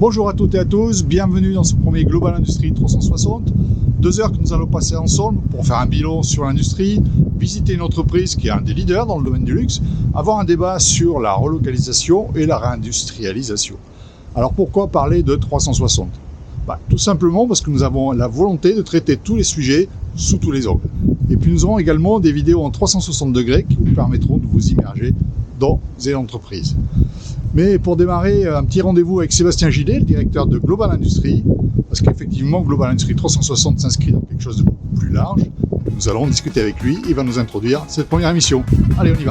Bonjour à toutes et à tous, bienvenue dans ce premier Global Industrie 360. 2 heures que nous allons passer ensemble pour faire un bilan sur l'industrie, visiter une entreprise qui est un des leaders dans le domaine du luxe, avoir un débat sur la relocalisation et la réindustrialisation. Alors pourquoi parler de 360 ? Tout simplement parce que nous avons la volonté de traiter tous les sujets sous tous les angles. Et puis nous aurons également des vidéos en 360 degrés qui vous permettront de vous immerger dans les entreprises. Mais pour démarrer, un petit rendez-vous avec Sébastien Gillet, le directeur de Global Industrie, parce qu'effectivement, Global Industrie 360 s'inscrit dans quelque chose de beaucoup plus large. Nous allons discuter avec lui, il va nous introduire cette première émission. Allez, on y va.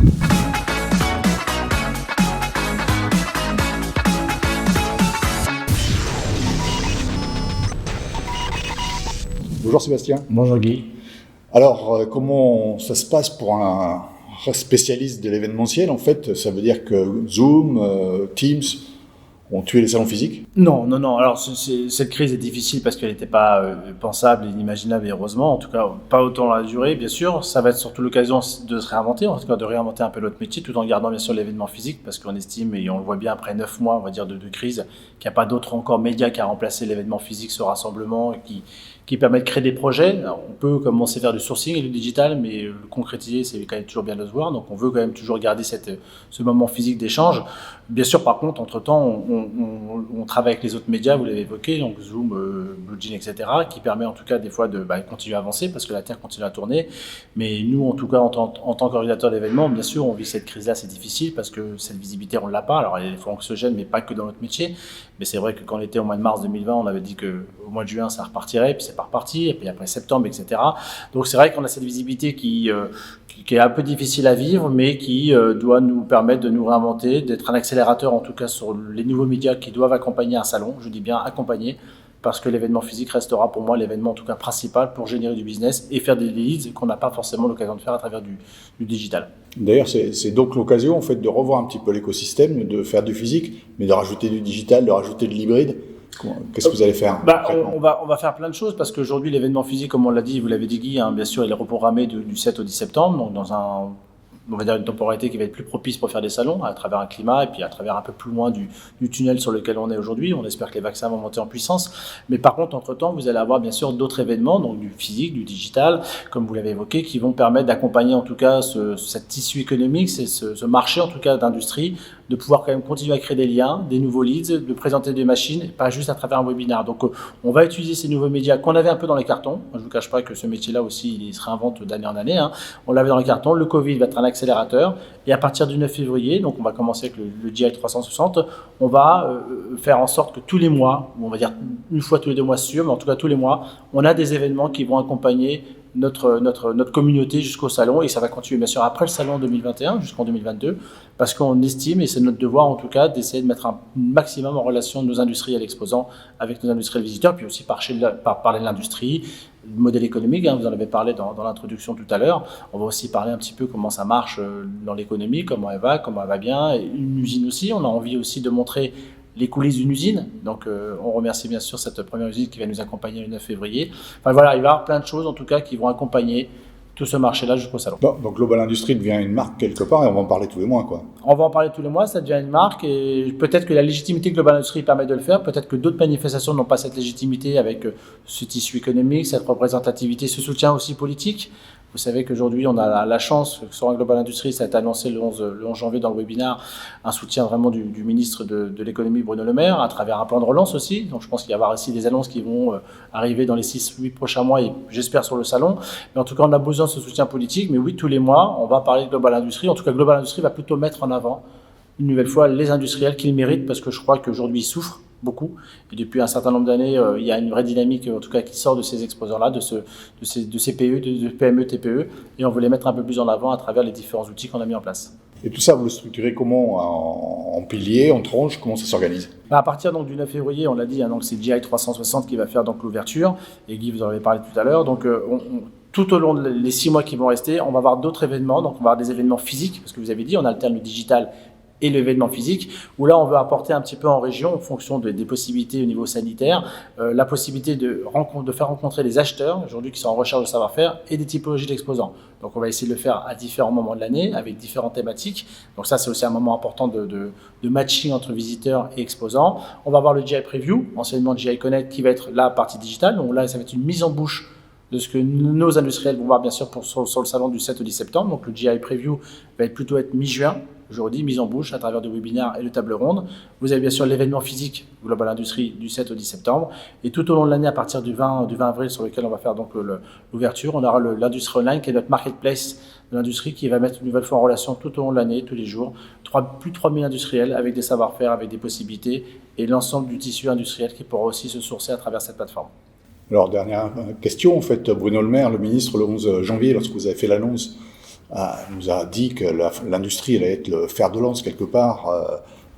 Bonjour Sébastien. Bonjour Guy. Alors, comment ça se passe pour un spécialiste de l'événementiel? En fait, ça veut dire que Zoom, Teams ont tué les salons physiques? Non. Alors, cette crise est difficile parce qu'elle n'était pas pensable, inimaginable et heureusement, en tout cas pas autant dans la durée, bien sûr. Ça va être surtout l'occasion de se réinventer, en tout cas de réinventer un peu notre métier, tout en gardant bien sûr l'événement physique, parce qu'on estime, et on le voit bien après 9 mois, on va dire, de crise, qu'il n'y a pas d'autre encore média qui a remplacé l'événement physique, ce rassemblement, qui permet de créer des projets. Alors, on peut commencer à faire du sourcing et du digital, mais le concrétiser, c'est quand même toujours bien de se voir. Donc, on veut quand même toujours garder ce moment physique d'échange. Bien sûr, par contre, entre-temps, on travaille avec les autres médias, vous l'avez évoqué, donc Zoom, BlueJeans, etc., qui permet en tout cas des fois de continuer à avancer parce que la Terre continue à tourner. Mais nous, en tout cas, en tant qu'organisateur d'événements, bien sûr, on vit cette crise-là, c'est difficile parce que cette visibilité, on ne l'a pas. Alors, il y a des fois anxiogènes, mais pas que dans notre métier. Mais c'est vrai que quand on était au mois de mars 2020, on avait dit qu'au mois de juin, ça repartirait, puis c'est pas reparti, et puis après septembre, etc. Donc c'est vrai qu'on a cette visibilité qui est un peu difficile à vivre, mais qui doit nous permettre de nous réinventer, d'être un accélérateur en tout cas sur les nouveaux médias qui doivent accompagner un salon, je dis bien accompagner, parce que l'événement physique restera pour moi l'événement en tout cas principal pour générer du business et faire des leads qu'on n'a pas forcément l'occasion de faire à travers du digital. D'ailleurs, c'est donc l'occasion en fait de revoir un petit peu l'écosystème, de faire du physique, mais de rajouter du digital, de rajouter de l'hybride. Qu'est-ce que vous allez faire? On va faire plein de choses parce qu'aujourd'hui l'événement physique, comme on l'a dit, vous l'avez dit Guy, bien sûr il est reprogrammé du 7 au 10 septembre, donc dans on va dire une temporalité qui va être plus propice pour faire des salons à travers un climat et puis à travers un peu plus loin du tunnel sur lequel on est aujourd'hui. On espère que les vaccins vont monter en puissance. Mais par contre, entre-temps, vous allez avoir bien sûr d'autres événements, donc du physique, du digital, comme vous l'avez évoqué, qui vont permettre d'accompagner en tout cas cette tissu économique, ce marché en tout cas d'industrie, de pouvoir quand même continuer à créer des liens, des nouveaux leads, de présenter des machines, pas juste à travers un webinaire. Donc on va utiliser ces nouveaux médias qu'on avait un peu dans les cartons. Je ne vous cache pas que ce métier-là aussi, il se réinvente d'année en année. On l'avait dans les cartons. Le Covid va être un accélérateur. Et à partir du 9 février, donc on va commencer avec le GI 360, on va faire en sorte que tous les mois, on va dire une fois tous les 2 mois sûr, mais en tout cas tous les mois, on a des événements qui vont accompagner notre communauté jusqu'au salon, et ça va continuer bien sûr après le salon 2021 jusqu'en 2022 parce qu'on estime, et c'est notre devoir en tout cas, d'essayer de mettre un maximum en relation nos industriels exposants avec nos industriels visiteurs, puis aussi parler de l'industrie, le modèle économique, vous en avez parlé dans l'introduction tout à l'heure. On va aussi parler un petit peu comment ça marche dans l'économie, comment elle va bien, et une usine aussi. On a envie aussi de montrer les coulisses d'une usine. Donc, on remercie bien sûr cette première usine qui va nous accompagner le 9 février. Enfin voilà, il va y avoir plein de choses en tout cas qui vont accompagner tout ce marché-là jusqu'au salon. Bon, donc Global Industrie devient une marque quelque part et on va en parler tous les mois, quoi. On va en parler tous les mois, ça devient une marque et peut-être que la légitimité Global Industrie permet de le faire, peut-être que d'autres manifestations n'ont pas cette légitimité avec ce tissu économique, cette représentativité, ce soutien aussi politique. Vous savez qu'aujourd'hui, on a la chance, sur un Global Industrie, ça a été annoncé le 11 janvier dans le webinaire, un soutien vraiment du ministre de l'économie Bruno Le Maire, à travers un plan de relance aussi. Donc je pense qu'il va y avoir aussi des annonces qui vont arriver dans les 6-8 prochains mois et j'espère sur le salon. Mais en tout cas, on a besoin de ce soutien politique. Mais oui, tous les mois, on va parler de Global Industrie. En tout cas, Global Industrie va plutôt mettre en avant, une nouvelle fois, les industriels qu'ils méritent parce que je crois qu'aujourd'hui, ils souffrent beaucoup. Et depuis un certain nombre d'années, il y a une vraie dynamique, en tout cas, qui sort de ces exposants-là, de ces PE, de PME, TPE, et on veut les mettre un peu plus en avant à travers les différents outils qu'on a mis en place. Et tout ça, vous le structurez comment? En piliers, en tranches? Comment ça s'organise? À partir donc, du 9 février, on l'a dit, donc c'est GI 360 qui va faire donc l'ouverture, et Guy, vous en avez parlé tout à l'heure. Donc, tout au long des 6 mois qui vont rester, on va avoir d'autres événements. Donc, on va avoir des événements physiques, parce que vous avez dit, on alterne le digital et l'événement physique, où là on veut apporter un petit peu en région, en fonction des possibilités au niveau sanitaire, la possibilité de faire rencontrer les acheteurs, aujourd'hui qui sont en recherche de savoir-faire, et des typologies d'exposants. Donc on va essayer de le faire à différents moments de l'année, avec différentes thématiques. Donc ça c'est aussi un moment important de matching entre visiteurs et exposants. On va avoir le GI Preview, anciennement GI Connect, qui va être la partie digitale. Donc là ça va être une mise en bouche de ce que nos industriels vont voir bien sûr sur le salon du 7 au 10 septembre. Donc le GI Preview va plutôt être mi-juin, aujourd'hui, mise en bouche à travers des webinaires et de tables rondes. Vous avez bien sûr l'événement physique Global Industrie du 7 au 10 septembre. Et tout au long de l'année, à partir du 20 avril, sur lequel on va faire donc l'ouverture, on aura l'Industrie Online, qui est notre marketplace de l'industrie, qui va mettre une nouvelle fois en relation tout au long de l'année, tous les jours, plus de 3000 industriels avec des savoir-faire, avec des possibilités, et l'ensemble du tissu industriel qui pourra aussi se sourcer à travers cette plateforme. Alors, dernière question, en fait, Bruno Le Maire, le ministre, le 11 janvier, lorsque vous avez fait l'annonce, nous a dit que l'industrie allait être le fer de lance quelque part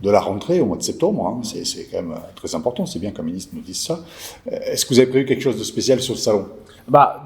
de la rentrée au mois de septembre. Hein. C'est quand même très important, c'est bien qu'un ministre nous dise ça. Est-ce que vous avez prévu quelque chose de spécial sur le salon ?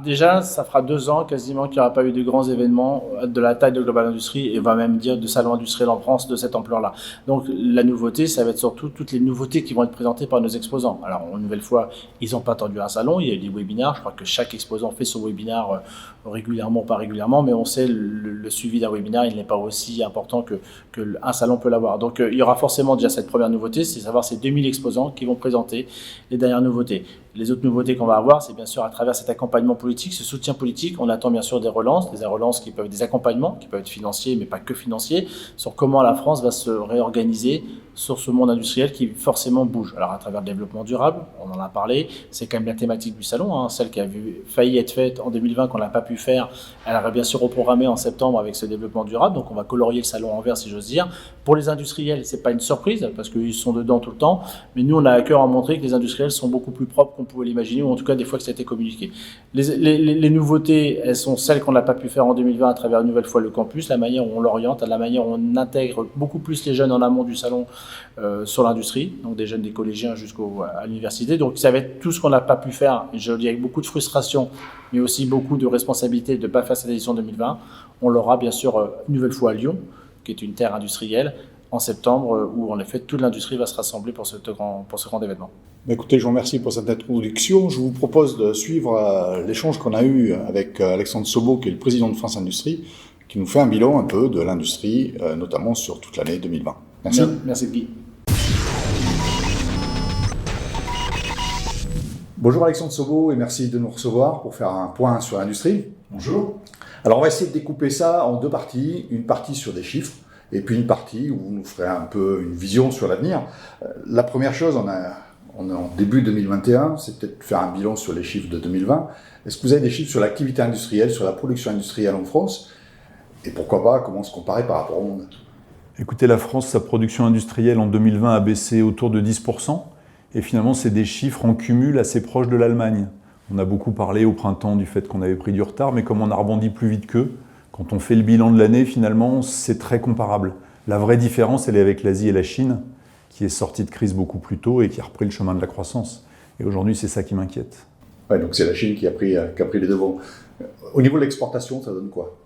Déjà, ça fera 2 ans quasiment qu'il n'y aura pas eu de grands événements de la taille de Global Industrie, et on va même dire de salon industriel en France de cette ampleur-là. Donc la nouveauté, ça va être surtout toutes les nouveautés qui vont être présentées par nos exposants. Alors une nouvelle fois, ils n'ont pas attendu un salon, il y a eu des webinaires. Je crois que chaque exposant fait son webinaire régulièrement, pas régulièrement, mais on sait le suivi d'un webinaire, il n'est pas aussi important qu'un salon peut l'avoir. Donc il y aura forcément déjà cette première nouveauté, c'est savoir ces 2000 exposants qui vont présenter les dernières nouveautés. Les autres nouveautés qu'on va avoir, c'est bien sûr à travers cet accompagnement politique, ce soutien politique. On attend bien sûr des relances qui peuvent être des accompagnements, qui peuvent être financiers, mais pas que financiers, sur comment la France va se réorganiser sur ce monde industriel qui forcément bouge. Alors à travers le développement durable, on en a parlé, c'est quand même la thématique du salon, hein, celle qui a failli être faite en 2020, qu'on n'a pas pu faire, elle aurait bien sûr reprogrammé en septembre avec ce développement durable, donc on va colorier le salon en vert si j'ose dire. Pour les industriels, c'est pas une surprise, parce qu'ils sont dedans tout le temps, mais nous on a à cœur à montrer que les industriels sont beaucoup plus propres qu'on pouvait l'imaginer, ou en tout cas des fois que ça a été communiqué. Les nouveautés, elles sont celles qu'on n'a pas pu faire en 2020 à travers une nouvelle fois le campus, la manière où on l'oriente, la manière où on intègre beaucoup plus les jeunes en amont du salon sur l'industrie, donc des jeunes des collégiens jusqu'à l'université. Donc ça va être tout ce qu'on n'a pas pu faire, je le dis avec beaucoup de frustration, mais aussi beaucoup de responsabilité de ne pas faire cette édition 2020. On l'aura bien sûr une nouvelle fois à Lyon, qui est une terre industrielle, en septembre, où en effet toute l'industrie va se rassembler pour ce grand événement. Écoutez, je vous remercie pour cette introduction. Je vous propose de suivre l'échange qu'on a eu avec Alexandre Sobo, qui est le président de France Industrie, qui nous fait un bilan un peu de l'industrie, notamment sur toute l'année 2020. Merci. Merci Guy. Bonjour Alexandre Sobo et merci de nous recevoir pour faire un point sur l'industrie. Bonjour. Alors on va essayer de découper ça en 2 parties, une partie sur des chiffres et puis une partie où vous nous ferez un peu une vision sur l'avenir. La première chose, on est en début 2021, c'est peut-être faire un bilan sur les chiffres de 2020. Est-ce que vous avez des chiffres sur l'activité industrielle, sur la production industrielle en France ? Et pourquoi pas, comment se comparer par rapport au monde ? Écoutez, la France, sa production industrielle en 2020 a baissé autour de 10%. Et finalement, c'est des chiffres en cumul assez proches de l'Allemagne. On a beaucoup parlé au printemps du fait qu'on avait pris du retard, mais comme on a rebondi plus vite qu'eux, quand on fait le bilan de l'année, finalement, c'est très comparable. La vraie différence, elle est avec l'Asie et la Chine, qui est sortie de crise beaucoup plus tôt et qui a repris le chemin de la croissance. Et aujourd'hui, c'est ça qui m'inquiète. Ouais, donc c'est la Chine qui a pris les devants. Au niveau de l'exportation, ça donne quoi ?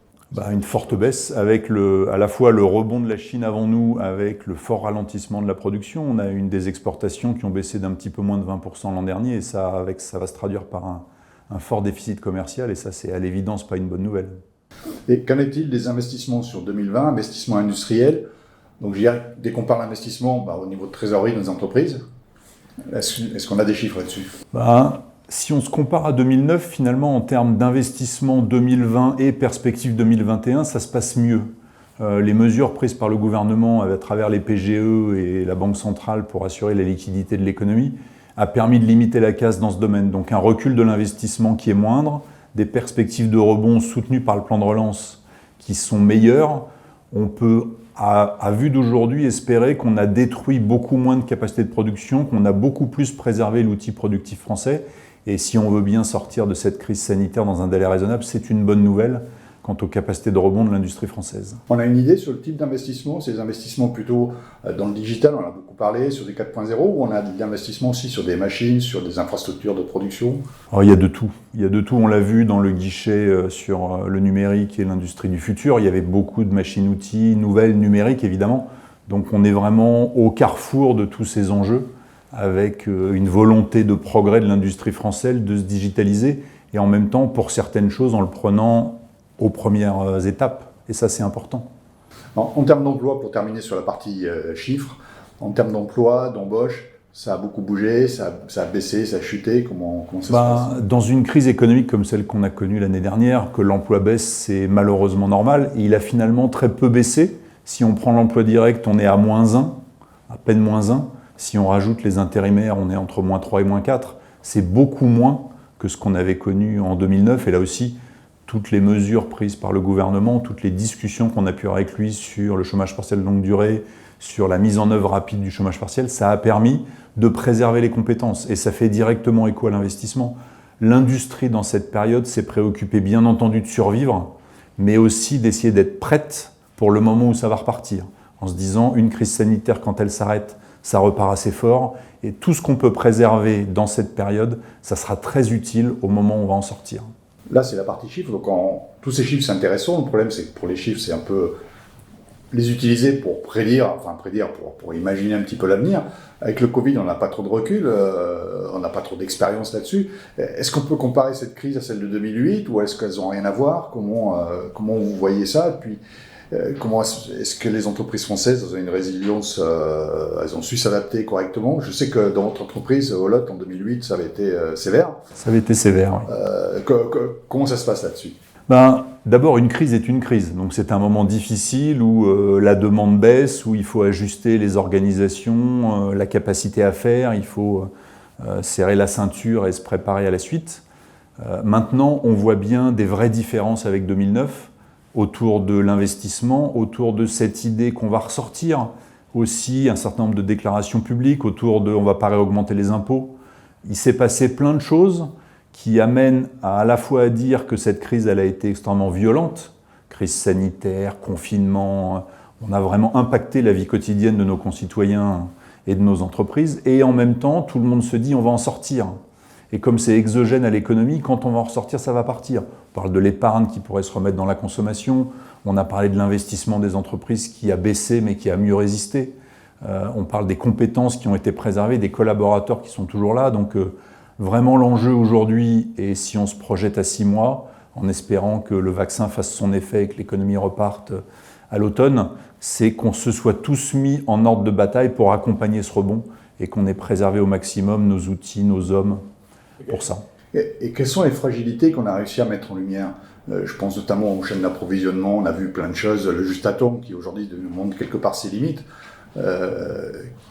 Une forte baisse avec à la fois le rebond de la Chine avant nous, avec le fort ralentissement de la production. On a une des exportations qui ont baissé d'un petit peu moins de 20% l'an dernier et ça va se traduire par un fort déficit commercial et ça, c'est à l'évidence pas une bonne nouvelle. Et qu'en est-il des investissements sur 2020, investissements industriels ? Donc je dirais, dès qu'on parle d'investissement, au niveau de trésorerie de nos entreprises, est-ce qu'on a des chiffres là-dessus ? Si on se compare à 2009, finalement, en termes d'investissement 2020 et perspective 2021, ça se passe mieux. Les mesures prises par le gouvernement à travers les PGE et la Banque centrale pour assurer la liquidité de l'économie a permis de limiter la casse dans ce domaine. Donc un recul de l'investissement qui est moindre, des perspectives de rebond soutenues par le plan de relance qui sont meilleures. On peut, à vue d'aujourd'hui, espérer qu'on a détruit beaucoup moins de capacités de production, qu'on a beaucoup plus préservé l'outil productif français. Et si on veut bien sortir de cette crise sanitaire dans un délai raisonnable, c'est une bonne nouvelle quant aux capacités de rebond de l'industrie française. On a une idée sur le type d'investissement, c'est des investissements plutôt dans le digital, on en a beaucoup parlé, sur des 4.0, ou on a de l'investissement aussi sur des machines, sur des infrastructures de production ? Il y a de tout. On l'a vu dans le guichet sur le numérique et l'industrie du futur. Il y avait beaucoup de machines-outils nouvelles, numériques évidemment. Donc on est vraiment au carrefour de tous ces enjeux, avec une volonté de progrès de l'industrie française, de se digitaliser, et en même temps, pour certaines choses, en le prenant aux premières étapes. Et ça, c'est important. En termes d'emploi, pour terminer sur la partie chiffres, en termes d'emploi, d'embauche, ça a beaucoup bougé, ça a baissé, ça a chuté, comment ça se passe? Dans une crise économique comme celle qu'on a connue l'année dernière, que l'emploi baisse, c'est malheureusement normal. Et il a finalement très peu baissé. Si on prend l'emploi direct, on est à -1, à peine -1. Si on rajoute les intérimaires, on est entre -3 et -4. C'est beaucoup moins que ce qu'on avait connu en 2009. Et là aussi, toutes les mesures prises par le gouvernement, toutes les discussions qu'on a pu avoir avec lui sur le chômage partiel de longue durée, sur la mise en œuvre rapide du chômage partiel, ça a permis de préserver les compétences. Et ça fait directement écho à l'investissement. L'industrie, dans cette période, s'est préoccupée bien entendu de survivre, mais aussi d'essayer d'être prête pour le moment où ça va repartir. En se disant, une crise sanitaire, quand elle s'arrête, ça repart assez fort. Et tout ce qu'on peut préserver dans cette période, ça sera très utile au moment où on va en sortir. Là, c'est la partie chiffres. Donc, tous ces chiffres, c'est intéressant. Le problème, c'est que pour les chiffres, c'est un peu les utiliser pour prédire, pour imaginer un petit peu l'avenir. Avec le Covid, on n'a pas trop de recul, on n'a pas trop d'expérience là-dessus. Est-ce qu'on peut comparer cette crise à celle de 2008 ou est-ce qu'elles n'ont rien à voir? Comment vous voyez ça? Et puis, comment est-ce que les entreprises françaises ont une résilience, elles ont su s'adapter correctement? Je sais que dans votre entreprise, Olotte, en 2008, ça avait été sévère. Ça avait été sévère, oui. Comment ça se passe là-dessus? D'abord, une crise est une crise. Donc c'est un moment difficile où la demande baisse, où il faut ajuster les organisations, la capacité à faire, il faut serrer la ceinture et se préparer à la suite. Maintenant, on voit bien des vraies différences avec 2009 autour de l'investissement, autour de cette idée qu'on va ressortir aussi un certain nombre de déclarations publiques, autour de on ne va pas réaugmenter les impôts. Il s'est passé plein de choses qui amènent à la fois à dire que cette crise elle a été extrêmement violente, crise sanitaire, confinement, on a vraiment impacté la vie quotidienne de nos concitoyens et de nos entreprises, et en même temps, tout le monde se dit on va en sortir. Et comme c'est exogène à l'économie, quand on va en ressortir, ça va partir. On parle de l'épargne qui pourrait se remettre dans la consommation, on a parlé de l'investissement des entreprises qui a baissé mais qui a mieux résisté. On parle des compétences qui ont été préservées, des collaborateurs qui sont toujours là. Donc vraiment l'enjeu aujourd'hui, et si on se projette à 6 mois, en espérant que le vaccin fasse son effet et que l'économie reparte à l'automne, c'est qu'on se soit tous mis en ordre de bataille pour accompagner ce rebond et qu'on ait préservé au maximum nos outils, nos hommes pour ça. Et quelles sont les fragilités qu'on a réussi à mettre en lumière? Je pense notamment aux chaînes d'approvisionnement, on a vu plein de choses, le juste atome qui aujourd'hui nous montre quelque part ses limites.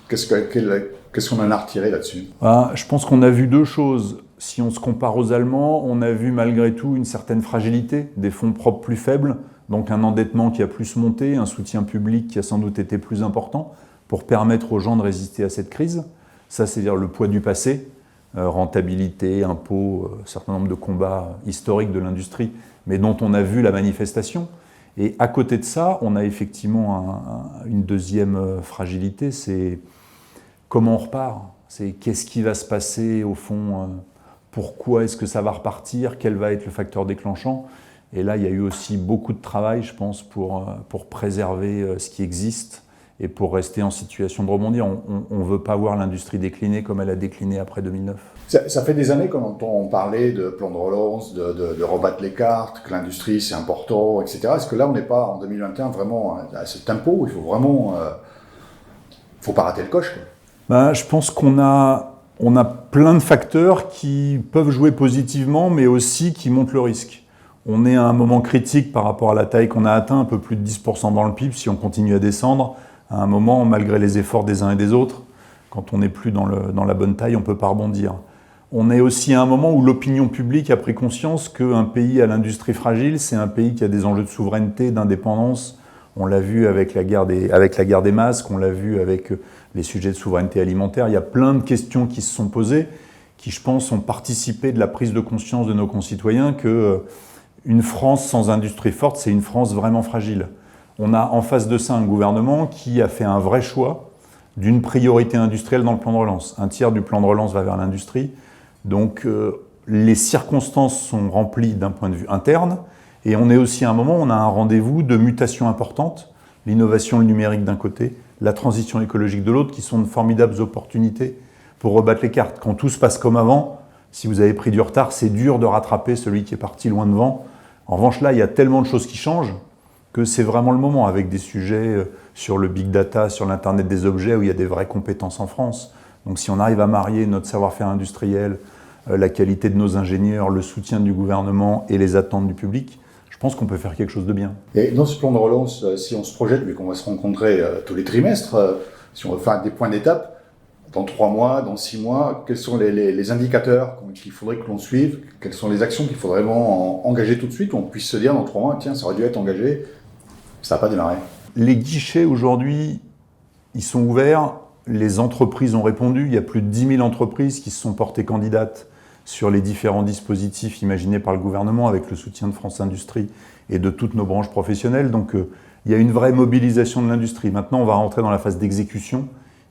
Qu'est-ce qu'on en a retiré là-dessus? Je pense qu'on a vu deux choses. Si on se compare aux Allemands, on a vu malgré tout une certaine fragilité, des fonds propres plus faibles, donc un endettement qui a plus monté, un soutien public qui a sans doute été plus important pour permettre aux gens de résister à cette crise. Ça, c'est-à-dire le poids du passé, rentabilité, impôts, un certain nombre de combats historiques de l'industrie, mais dont on a vu la manifestation. Et à côté de ça, on a effectivement une deuxième fragilité, c'est comment on repart. C'est qu'est-ce qui va se passer au fond, pourquoi est-ce que ça va repartir, quel va être le facteur déclenchant. Et là, il y a eu aussi beaucoup de travail, je pense, pour préserver ce qui existe et pour rester en situation de rebondir. On ne veut pas voir l'industrie décliner comme elle a décliné après 2009. Ça fait des années qu'on entend parler de plan de relance, de rebattre les cartes, que l'industrie c'est important, etc. Est-ce que là on n'est pas en 2021 vraiment à ce tempo où il faut vraiment, faut pas rater le coche, quoi? Je pense qu'on a plein de facteurs qui peuvent jouer positivement, mais aussi qui montent le risque. On est à un moment critique par rapport à la taille qu'on a atteint, un peu plus de 10% dans le PIB. Si on continue à descendre, à un moment, malgré les efforts des uns et des autres, quand on n'est plus dans la bonne taille, on ne peut pas rebondir. On est aussi à un moment où l'opinion publique a pris conscience qu'un pays à l'industrie fragile, c'est un pays qui a des enjeux de souveraineté, d'indépendance. On l'a vu avec la guerre des masques, on l'a vu avec les sujets de souveraineté alimentaire. Il y a plein de questions qui se sont posées, qui, je pense, ont participé de la prise de conscience de nos concitoyens qu'une France sans industrie forte, c'est une France vraiment fragile. On a en face de ça un gouvernement qui a fait un vrai choix d'une priorité industrielle dans le plan de relance. Un tiers du plan de relance va vers l'industrie. Donc les circonstances sont remplies d'un point de vue interne et on est aussi à un moment où on a un rendez-vous de mutation importante, l'innovation, le numérique d'un côté, la transition écologique de l'autre, qui sont de formidables opportunités pour rebattre les cartes. Quand tout se passe comme avant, si vous avez pris du retard, c'est dur de rattraper celui qui est parti loin devant. En revanche, là, il y a tellement de choses qui changent que c'est vraiment le moment, avec des sujets sur le big data, sur l'Internet des objets, où il y a des vraies compétences en France. Donc si on arrive à marier notre savoir-faire industriel, la qualité de nos ingénieurs, le soutien du gouvernement et les attentes du public, je pense qu'on peut faire quelque chose de bien. Et dans ce plan de relance, si on se projette, vu qu'on va se rencontrer tous les trimestres, si on veut faire des points d'étape, dans 3 mois, dans 6 mois, quels sont les indicateurs qu'il faudrait que l'on suive? Quelles sont les actions qu'il faudrait vraiment engager tout de suite, où on puisse se dire dans 3 mois, tiens, ça aurait dû être engagé, ça n'a pas démarré? Les guichets aujourd'hui, ils sont ouverts, les entreprises ont répondu, il y a plus de 10 000 entreprises qui se sont portées candidates sur les différents dispositifs imaginés par le gouvernement avec le soutien de France Industrie et de toutes nos branches professionnelles. Donc il y a une vraie mobilisation de l'industrie. Maintenant, on va rentrer dans la phase d'exécution.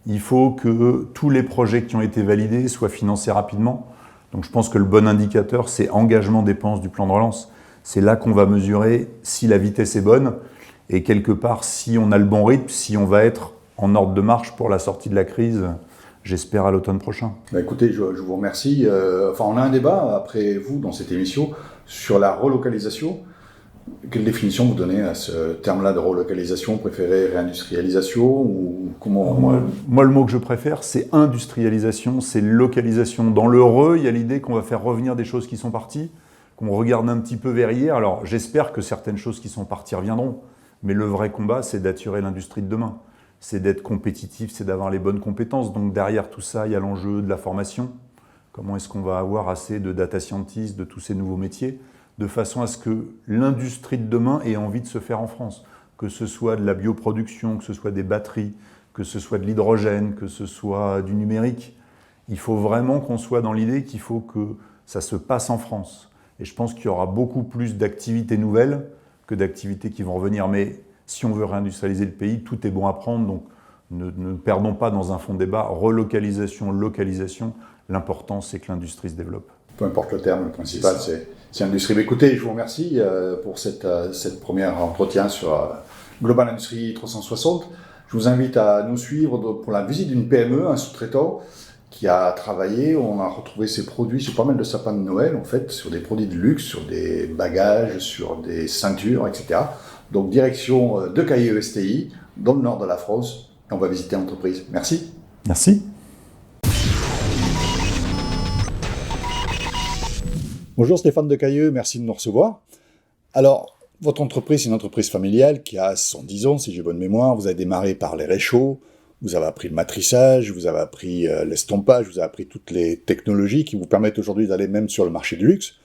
Il faut que tous les projets qui ont été validés soient financés rapidement. Donc je pense que le bon indicateur, c'est engagement-dépenses du plan de relance. C'est là qu'on va mesurer si la vitesse est bonne et quelque part si on a le bon rythme, si on va être en ordre de marche pour la sortie de la crise, j'espère à l'automne prochain. Écoutez, je vous remercie. On a un débat après vous dans cette émission sur la relocalisation. Quelle définition vous donnez à ce terme-là de relocalisation? Préférez réindustrialisation ou comment? Moi, le mot que je préfère, c'est industrialisation, c'est localisation. Dans l'heureux, il y a l'idée qu'on va faire revenir des choses qui sont parties, qu'on regarde un petit peu vers hier. Alors, j'espère que certaines choses qui sont parties reviendront. Mais le vrai combat, c'est d'attirer l'industrie de demain. C'est d'être compétitif, c'est d'avoir les bonnes compétences. Donc derrière tout ça, il y a l'enjeu de la formation. Comment est-ce qu'on va avoir assez de data scientists, de tous ces nouveaux métiers, de façon à ce que l'industrie de demain ait envie de se faire en France. Que ce soit de la bioproduction, que ce soit des batteries, que ce soit de l'hydrogène, que ce soit du numérique. Il faut vraiment qu'on soit dans l'idée qu'il faut que ça se passe en France. Et je pense qu'il y aura beaucoup plus d'activités nouvelles que d'activités qui vont revenir. Mais si on veut réindustrialiser le pays, tout est bon à prendre. Donc ne perdons pas dans un fond de débat relocalisation, localisation. L'important, c'est que l'industrie se développe. Peu importe le terme, le principal, c'est l'industrie. Mais écoutez, je vous remercie pour cette première entretien sur Global Industrie 360. Je vous invite à nous suivre pour la visite d'une PME, un sous-traitant qui a travaillé. On a retrouvé ses produits sur pas mal de sapins de Noël, en fait, sur des produits de luxe, sur des bagages, sur des ceintures, etc. Donc, direction de Cailleux STI, dans le nord de la France. On va visiter l'entreprise. Merci. Merci. Bonjour Stéphane de Cailleux, merci de nous recevoir. Alors, votre entreprise, c'est une entreprise familiale qui a 110 ans, si j'ai bonne mémoire. Vous avez démarré par les réchauds, vous avez appris le matrissage, vous avez appris l'estompage, vous avez appris toutes les technologies qui vous permettent aujourd'hui d'aller même sur le marché du luxe.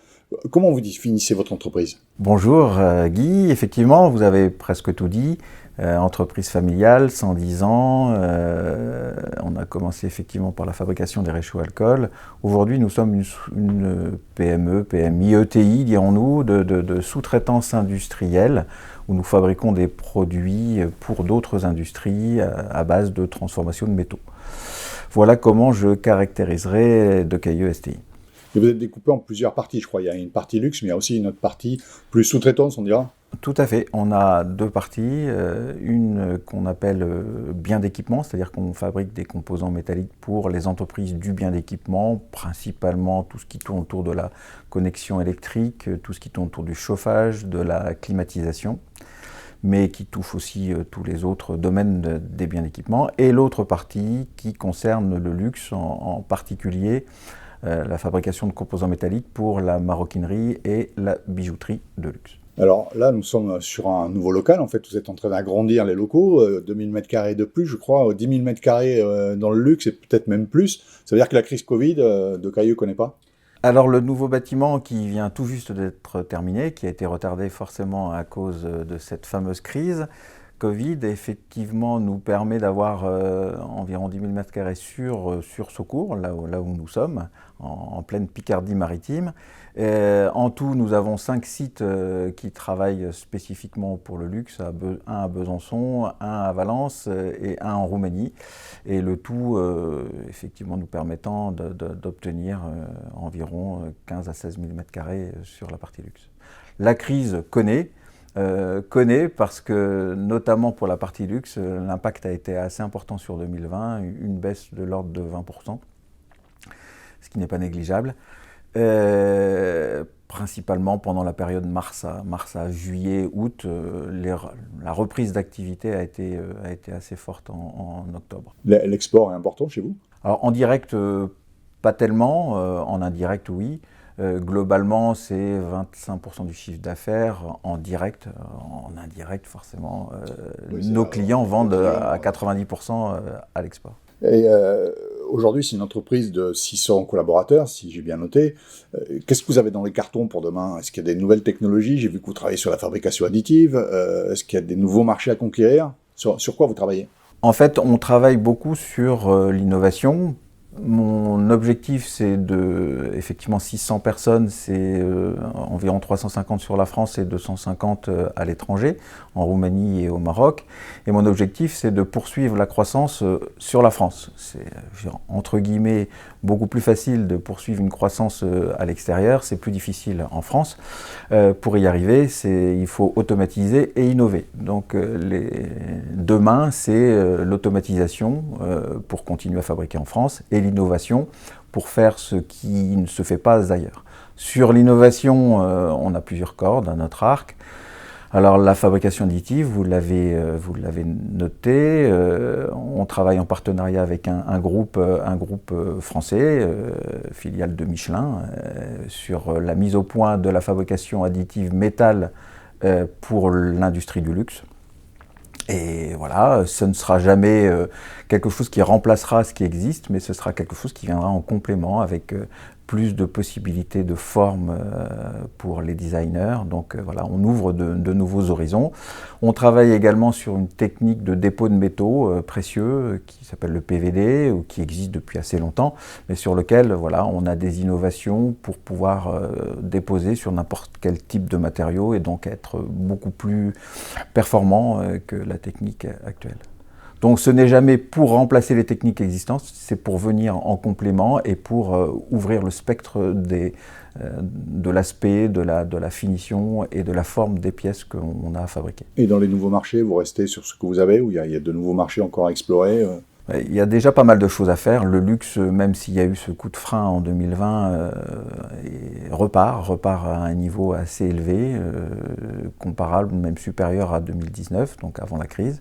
Comment vous définissez votre entreprise? Bonjour Guy, effectivement, vous avez presque tout dit. Entreprise familiale, 110 ans, on a commencé effectivement par la fabrication des réchauds alcool. Aujourd'hui, nous sommes une PME, PMI, ETI, dirons-nous, de sous-traitance industrielle, où nous fabriquons des produits pour d'autres industries à base de transformation de métaux. Voilà comment je caractériserais De Cailleux STI. Et vous êtes découpé en plusieurs parties, je crois. Il y a une partie luxe, mais il y a aussi une autre partie plus sous-traitance, on dira. Tout à fait. On a deux parties. Une qu'on appelle bien d'équipement, c'est-à-dire qu'on fabrique des composants métalliques pour les entreprises du bien d'équipement, principalement tout ce qui tourne autour de la connexion électrique, tout ce qui tourne autour du chauffage, de la climatisation, mais qui touche aussi tous les autres domaines des biens d'équipement. Et l'autre partie qui concerne le luxe, en particulier la fabrication de composants métalliques pour la maroquinerie et la bijouterie de luxe. Alors là, nous sommes sur un nouveau local. En fait, vous êtes en train d'agrandir les locaux, 2000 m² de plus, je crois, 10 000 m² dans le luxe et peut-être même plus. Ça veut dire que la crise Covid, De Cailleux ne connaît pas? Alors le nouveau bâtiment qui vient tout juste d'être terminé, qui a été retardé forcément à cause de cette fameuse crise Covid, effectivement nous permet d'avoir environ 10 000 m² sur Saucourt, là où nous sommes, en pleine Picardie maritime. En tout, nous avons 5 sites qui travaillent spécifiquement pour le luxe, un à Besançon, un à Valence et un en Roumanie. Et le tout, effectivement, nous permettant d'obtenir environ 15 à 16 000 m² sur la partie luxe. La crise connaît. connaît parce que, notamment pour la partie luxe, l'impact a été assez important sur 2020, une baisse de l'ordre de 20%, ce qui n'est pas négligeable. Principalement pendant la période mars à juillet, août, la reprise d'activité a été assez forte en octobre. L'export est important chez vous? Alors en direct, pas tellement, en indirect oui. Globalement, c'est 25% du chiffre d'affaires en direct. En indirect, forcément, oui, nos clients vendent à 90% à l'export. Et aujourd'hui, c'est une entreprise de 600 collaborateurs, si j'ai bien noté. Qu'est-ce que vous avez dans les cartons pour demain? Est-ce qu'il y a des nouvelles technologies? J'ai vu que vous travaillez sur la fabrication additive. Est-ce qu'il y a des nouveaux marchés à conquérir? Sur quoi vous travaillez? En fait, on travaille beaucoup sur l'innovation. Mon objectif, c'est effectivement 600 personnes, c'est environ 350 sur la France et 250 à l'étranger, en Roumanie et au Maroc. Et mon objectif, c'est de poursuivre la croissance sur la France. C'est entre guillemets beaucoup plus facile de poursuivre une croissance à l'extérieur, c'est plus difficile en France. Pour y arriver, il faut automatiser et innover. Donc demain, c'est l'automatisation pour continuer à fabriquer en France et l'innovation pour faire ce qui ne se fait pas ailleurs. Sur l'innovation, on a plusieurs cordes à notre arc. Alors la fabrication additive, vous l'avez noté, on travaille en partenariat avec un groupe français, filiale de Michelin, sur la mise au point de la fabrication additive métal pour l'industrie du luxe. Et voilà, ce ne sera jamais quelque chose qui remplacera ce qui existe, mais ce sera quelque chose qui viendra en complément avec plus de possibilités de formes pour les designers. Donc voilà, on ouvre de nouveaux horizons. On travaille également sur une technique de dépôt de métaux précieux qui s'appelle le PVD, ou qui existe depuis assez longtemps, mais sur lequel voilà, on a des innovations pour pouvoir déposer sur n'importe quel type de matériau et donc être beaucoup plus performant que la technique actuelle. Donc ce n'est jamais pour remplacer les techniques existantes, c'est pour venir en complément et pour ouvrir le spectre de l'aspect, de la finition et de la forme des pièces qu'on a à fabriquer. Et dans les nouveaux marchés, vous restez sur ce que vous avez, ou il y a de nouveaux marchés encore à explorer? Il y a déjà pas mal de choses à faire. Le luxe, même s'il y a eu ce coup de frein en 2020, repart à un niveau assez élevé, comparable, même supérieur à 2019, donc avant la crise.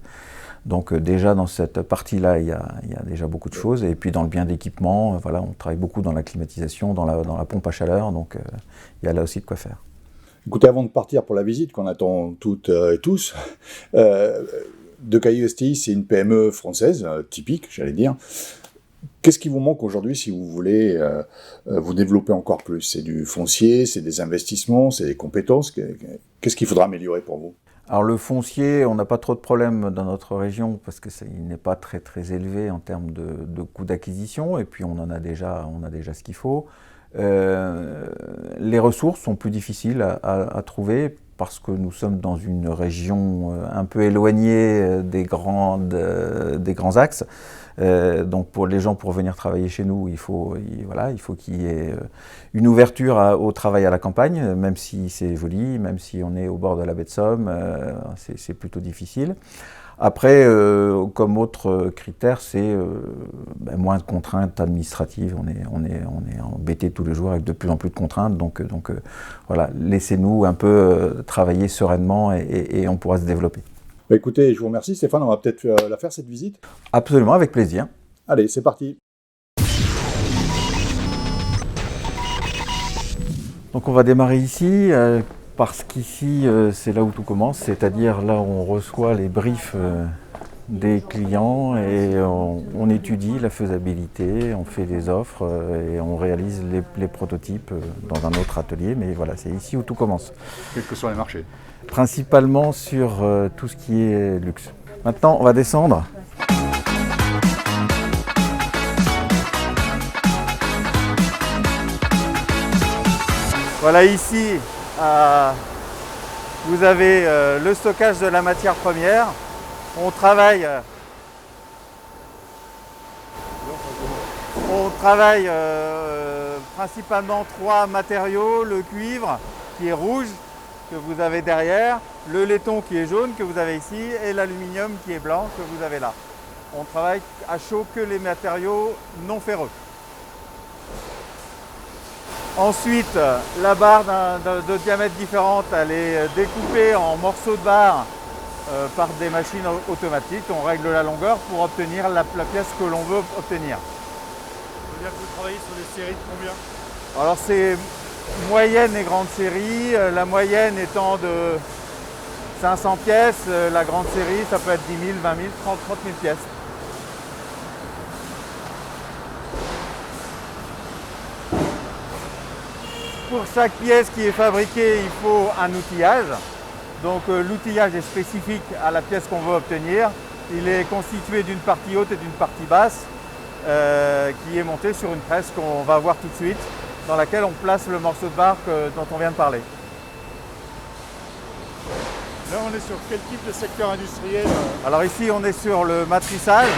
Donc déjà dans cette partie-là, il y a déjà beaucoup de choses. Et puis dans le bien d'équipement, voilà, on travaille beaucoup dans la climatisation, dans la pompe à chaleur, donc il y a là aussi de quoi faire. Écoutez, avant de partir pour la visite qu'on attend toutes et tous, Decailleux STI, c'est une PME française, typique, j'allais dire. Qu'est-ce qui vous manque aujourd'hui si vous voulez vous développer encore plus? C'est du foncier, c'est des investissements, c'est des compétences. Qu'est-ce qu'il faudra améliorer pour vous? Alors le foncier, on n'a pas trop de problèmes dans notre région parce qu'il n'est pas très élevé en termes de coût d'acquisition, et puis on a déjà ce qu'il faut. Les ressources sont plus difficiles à trouver parce que nous sommes dans une région un peu éloignée des grands axes. Donc pour les gens, pour venir travailler chez nous, il faut qu'il y ait une ouverture au travail à la campagne, même si c'est joli, même si on est au bord de la baie de Somme, c'est plutôt difficile. Après, comme autre critère, c'est moins de contraintes administratives. On est embêté tous les jours avec de plus en plus de contraintes. Donc voilà, laissez-nous un peu travailler sereinement et on pourra se développer. Bah écoutez, je vous remercie Stéphane, on va peut-être la faire cette visite. Absolument, avec plaisir. Allez, c'est parti. Donc on va démarrer ici, parce qu'ici c'est là où tout commence, c'est-à-dire là où on reçoit les briefs des clients et on étudie la faisabilité, on fait des offres et on réalise les prototypes dans un autre atelier, mais voilà, c'est ici où tout commence. Quels que soient les marchés? Principalement sur tout ce qui est luxe. Maintenant, on va descendre. Voilà, ici, vous avez le stockage de la matière première. On travaille principalement 3 matériaux, le cuivre qui est rouge, que vous avez derrière, le laiton qui est jaune que vous avez ici et l'aluminium qui est blanc que vous avez là. On travaille à chaud que les matériaux non ferreux. Ensuite, la barre de diamètre différente, elle est découpée en morceaux de barre par des machines automatiques. On règle la longueur pour obtenir la pièce que l'on veut obtenir. Ça veut dire que vous travaillez sur des séries de combien? Alors c'est moyenne et grande série. La moyenne étant de 500 pièces, la grande série ça peut être 10 000, 20 000, 30 000 pièces. Pour chaque pièce qui est fabriquée, il faut un outillage. Donc l'outillage est spécifique à la pièce qu'on veut obtenir. Il est constitué d'une partie haute et d'une partie basse qui est montée sur une presse qu'on va voir tout de suite, dans laquelle on place le morceau de barre dont on vient de parler. Là, on est sur quel type de secteur industriel? Alors ici, on est sur le matrissage,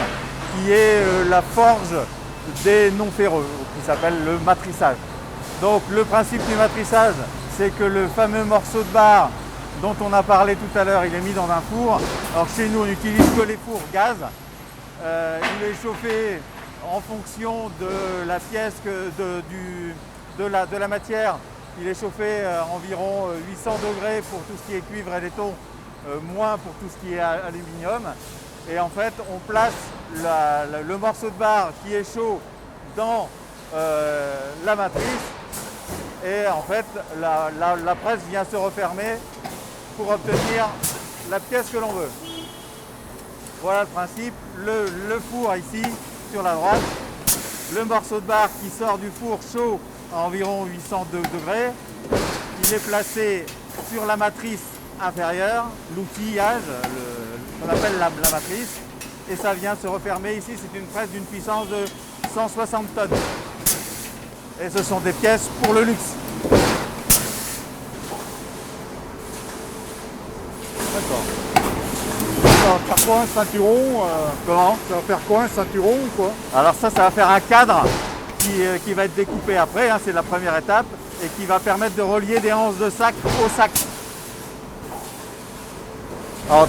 qui est la forge des non-ferreux, qui s'appelle le matrissage. Donc le principe du matrissage, c'est que le fameux morceau de barre dont on a parlé tout à l'heure, il est mis dans un four. Alors chez nous, on n'utilise que les fours gaz. Il est chauffé en fonction de la pièce, de la matière. Il est chauffé environ 800 degrés pour tout ce qui est cuivre et laiton, moins pour tout ce qui est aluminium. Et en fait, on place le morceau de barre qui est chaud dans la matrice. Et en fait, la presse vient se refermer pour obtenir la pièce que l'on veut. Voilà le principe. Le four ici, sur la droite. Le morceau de barre qui sort du four chaud à environ 802 degrés. Il est placé sur la matrice inférieure, l'outillage, qu'on appelle la matrice. Et ça vient se refermer ici. C'est une presse d'une puissance de 160 tonnes. Et ce sont des pièces pour le luxe. D'accord. Ça va faire quoi un ceinturon Comment? Ça va faire quoi un ceinturon ou quoi? Alors ça va faire un cadre qui va être découpé après, hein, c'est la première étape, et qui va permettre de relier des anses de sac au sac. Alors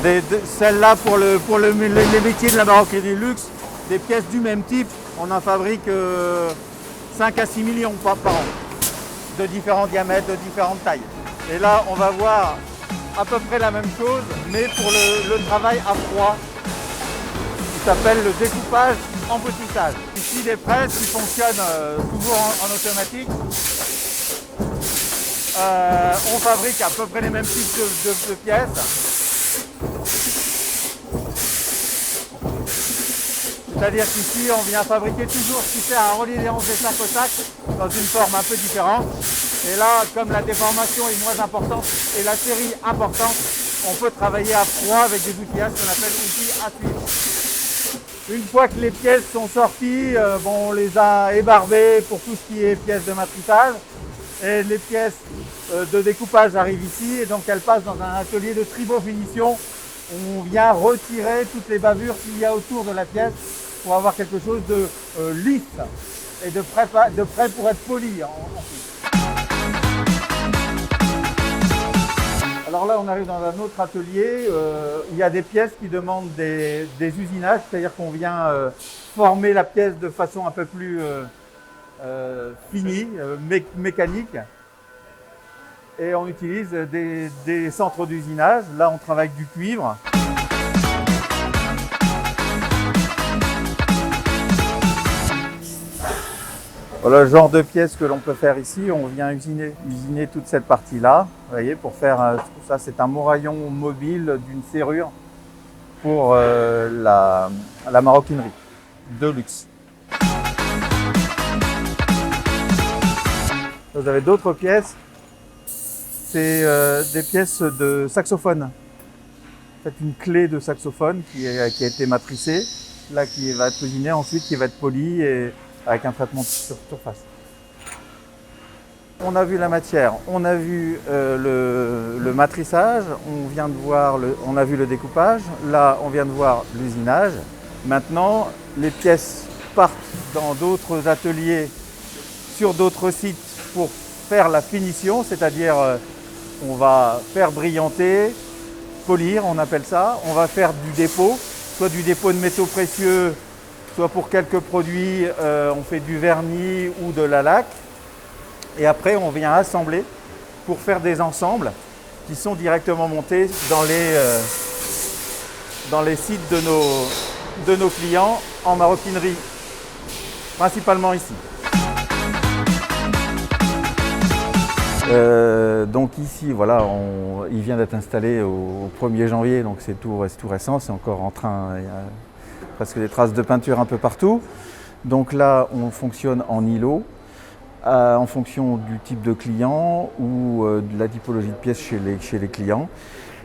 celles-là pour les métiers de la maroquinerie du luxe, des pièces du même type, on en fabrique 5 à 6 millions par an, de différents diamètres, de différentes tailles. Et là, on va voir à peu près la même chose, mais pour le travail à froid, qui s'appelle le découpage embotissage. Ici, des presses qui fonctionnent toujours en automatique. On fabrique à peu près les mêmes types de pièces. C'est-à-dire qu'ici, on vient fabriquer toujours ce qui sert à relier les anses des sacs au sac dans une forme un peu différente. Et là, comme la déformation est moins importante et la série importante, on peut travailler à froid avec des outillages qu'on appelle outils à cuivre. Une fois que les pièces sont sorties, on les a ébarbées pour tout ce qui est pièces de matrissage. Et les pièces de découpage arrivent ici et donc elles passent dans un atelier de tribofinition. On vient retirer toutes les bavures qu'il y a autour de la pièce pour avoir quelque chose de lisse et de prêt pour être poli ensuite. Alors là, on arrive dans un autre atelier. Il y a des pièces qui demandent des usinages, c'est-à-dire qu'on vient former la pièce de façon un peu plus finie, mécanique. Et on utilise des centres d'usinage. Là, on travaille du cuivre. Voilà le genre de pièces que l'on peut faire ici. On vient usiner toute cette partie-là. Vous voyez, pour faire ça, c'est un moraillon mobile d'une serrure pour la maroquinerie de luxe. Vous avez d'autres pièces. C'est des pièces de saxophone. En fait, une clé de saxophone qui a été matricée, là qui va être usinée ensuite, qui va être polie et avec un traitement de surface. On a vu la matière, on a vu le matrissage, on a vu le découpage, là on vient de voir l'usinage. Maintenant, les pièces partent dans d'autres ateliers, sur d'autres sites pour faire la finition, c'est-à-dire on va faire brillanter, polir, on appelle ça. On va faire du dépôt, soit du dépôt de métaux précieux, soit pour quelques produits, on fait du vernis ou de la laque. Et après, on vient assembler pour faire des ensembles qui sont directement montés dans les sites de nos clients en maroquinerie, principalement ici. Donc ici, voilà, il vient d'être installé au 1er janvier, donc c'est tout récent, c'est encore en train, il y a presque des traces de peinture un peu partout. Donc là, on fonctionne en îlot, en fonction du type de client ou de la typologie de pièces chez les clients.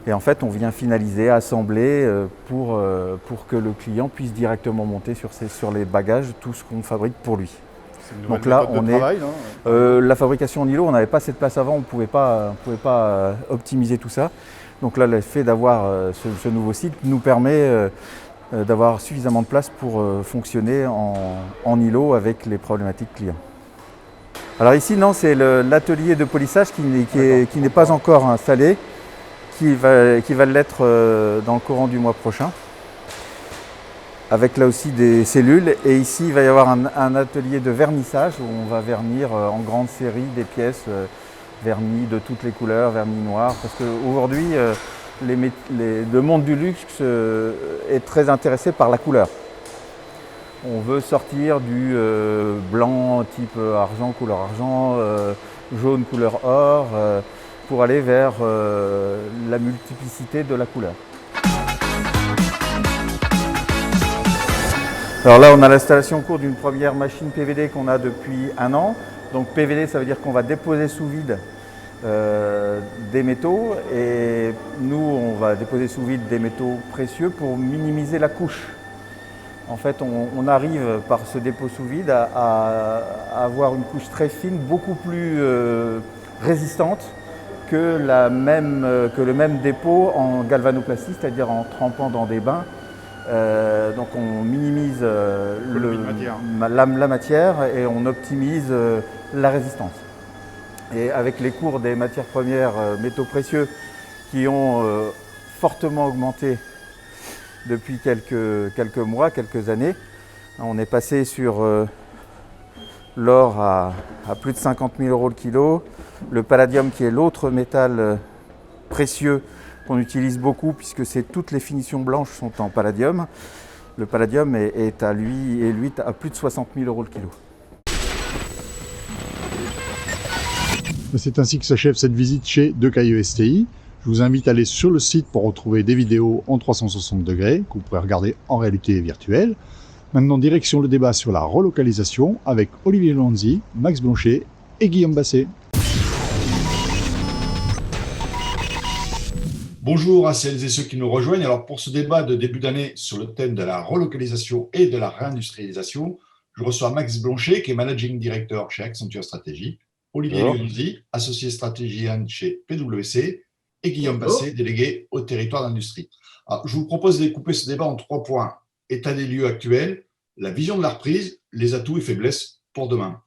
Et en fait, on vient finaliser, assembler pour que le client puisse directement monter sur les bagages tout ce qu'on fabrique pour lui. Donc là, la fabrication en îlot, on n'avait pas cette place avant, on ne pouvait pas optimiser tout ça. Donc là, le fait d'avoir ce nouveau site nous permet d'avoir suffisamment de place pour fonctionner en îlot avec les problématiques clients. Alors ici, non, c'est l'atelier de polissage qui n'est pas encore installé, qui va l'être dans le courant du mois prochain, avec là aussi des cellules. Et ici, il va y avoir un atelier de vernissage où on va vernir en grande série des pièces vernis de toutes les couleurs, vernis noirs, parce qu'aujourd'hui, le monde du luxe est très intéressé par la couleur. On veut sortir du blanc type argent, couleur argent, jaune couleur or, pour aller vers la multiplicité de la couleur. Alors là, on a l'installation en cours d'une première machine PVD qu'on a depuis 1 an. Donc PVD, ça veut dire qu'on va déposer sous vide des métaux, et nous, on va déposer sous vide des métaux précieux pour minimiser la couche. En fait, on arrive par ce dépôt sous vide à avoir une couche très fine, beaucoup plus résistante que le même dépôt en galvanoplastie, c'est-à-dire en trempant dans des bains. Donc on minimise la matière et on optimise la résistance. Et avec les cours des matières premières métaux précieux qui ont fortement augmenté depuis quelques mois, quelques années, on est passé sur l'or à plus de 50 000 € le kilo, le palladium qui est l'autre métal précieux qu'on utilise beaucoup puisque toutes les finitions blanches sont en palladium. Le palladium est à plus de 60 000 € le kilo. C'est ainsi que s'achève cette visite chez Decaille STI. Je vous invite à aller sur le site pour retrouver des vidéos en 360 degrés que vous pourrez regarder en réalité virtuelle. Maintenant, direction le débat sur la relocalisation avec Olivier Lanzi, Max Blanchet et Guillaume Basset. Bonjour à celles et ceux qui nous rejoignent. Alors pour ce débat de début d'année sur le thème de la relocalisation et de la réindustrialisation, je reçois Max Blanchet qui est Managing Director chez Accenture Stratégie, Olivier Lanzi, associé stratégien chez PwC, et Guillaume Basset, délégué au territoire d'industrie. Alors, je vous propose de découper ce débat en 3 points. État des lieux actuels, la vision de la reprise, les atouts et faiblesses pour demain.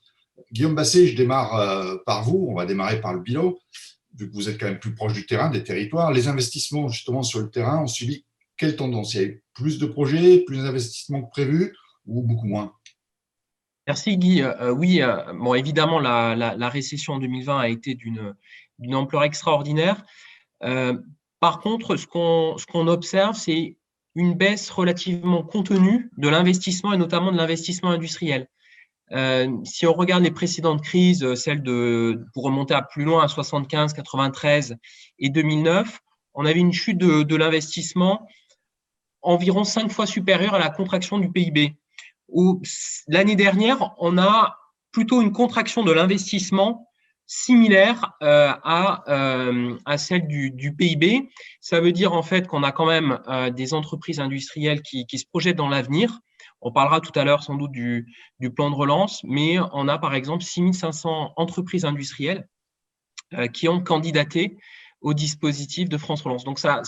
Guillaume Basset, je démarre par vous, on va démarrer par le bilan, vu que vous êtes quand même plus proche du terrain, des territoires. Les investissements justement sur le terrain ont suivi quelle tendance? Il y a eu plus de projets, plus d'investissements que prévu ou beaucoup moins? Merci Guy. Oui, bon, évidemment, la récession en 2020 a été d'une ampleur extraordinaire. Par contre, ce qu'on observe, c'est une baisse relativement contenue de l'investissement et notamment de l'investissement industriel. Si on regarde les précédentes crises, pour remonter à plus loin, à 75, 93 et 2009, on avait une chute de l'investissement environ 5 fois supérieure à la contraction du PIB. L'année dernière, on a plutôt une contraction de l'investissement similaire à celle du PIB. Ça veut dire en fait qu'on a quand même des entreprises industrielles qui se projettent dans l'avenir. On parlera tout à l'heure sans doute du plan de relance, mais on a par exemple 6500 entreprises industrielles qui ont candidaté au dispositif de France Relance. Donc ça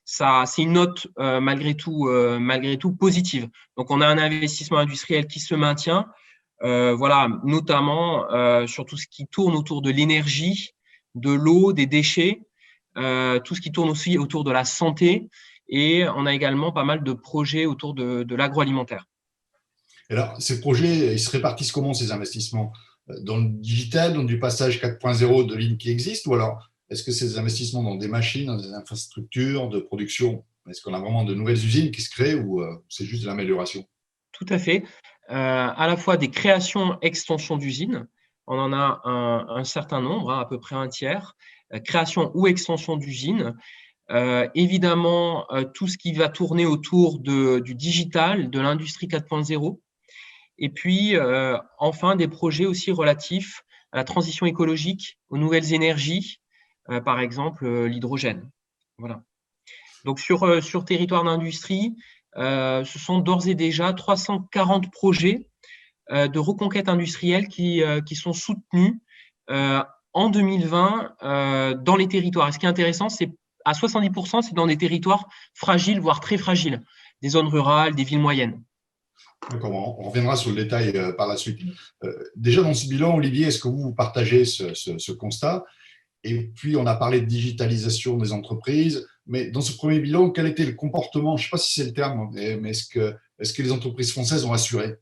c'est une note malgré tout positive. Donc on a un investissement industriel qui se maintient, voilà, notamment sur tout ce qui tourne autour de l'énergie, de l'eau, des déchets. tout ce qui tourne aussi autour de la santé, et on a également pas mal de projets autour de l'agroalimentaire. Et alors, ces projets, ils se répartissent comment, ces investissements? Dans le digital, dans du passage 4.0 de lignes qui existent, ou alors est-ce que c'est des investissements dans des machines, dans des infrastructures de production? Est-ce qu'on a vraiment de nouvelles usines qui se créent, ou c'est juste de l'amélioration? Tout à fait. À la fois des créations, extensions d'usines. On en a un certain nombre, à peu près un tiers. Création ou extension d'usines. Évidemment, tout ce qui va tourner autour du digital, de l'industrie 4.0. Et puis, enfin, des projets aussi relatifs à la transition écologique, aux nouvelles énergies, par exemple l'hydrogène. Voilà. Donc, sur territoire d'industrie, ce sont d'ores et déjà 340 projets de reconquête industrielle qui sont soutenus en 2020 dans les territoires. Et ce qui est intéressant, c'est à 70%, c'est dans des territoires fragiles, voire très fragiles, des zones rurales, des villes moyennes. D'accord, on reviendra sur le détail par la suite. Déjà dans ce bilan, Olivier, est-ce que vous partagez ce constat? Et puis, on a parlé de digitalisation des entreprises, mais dans ce premier bilan, quel était le comportement? Je ne sais pas si c'est le terme, mais est-ce que les entreprises françaises ont assuré?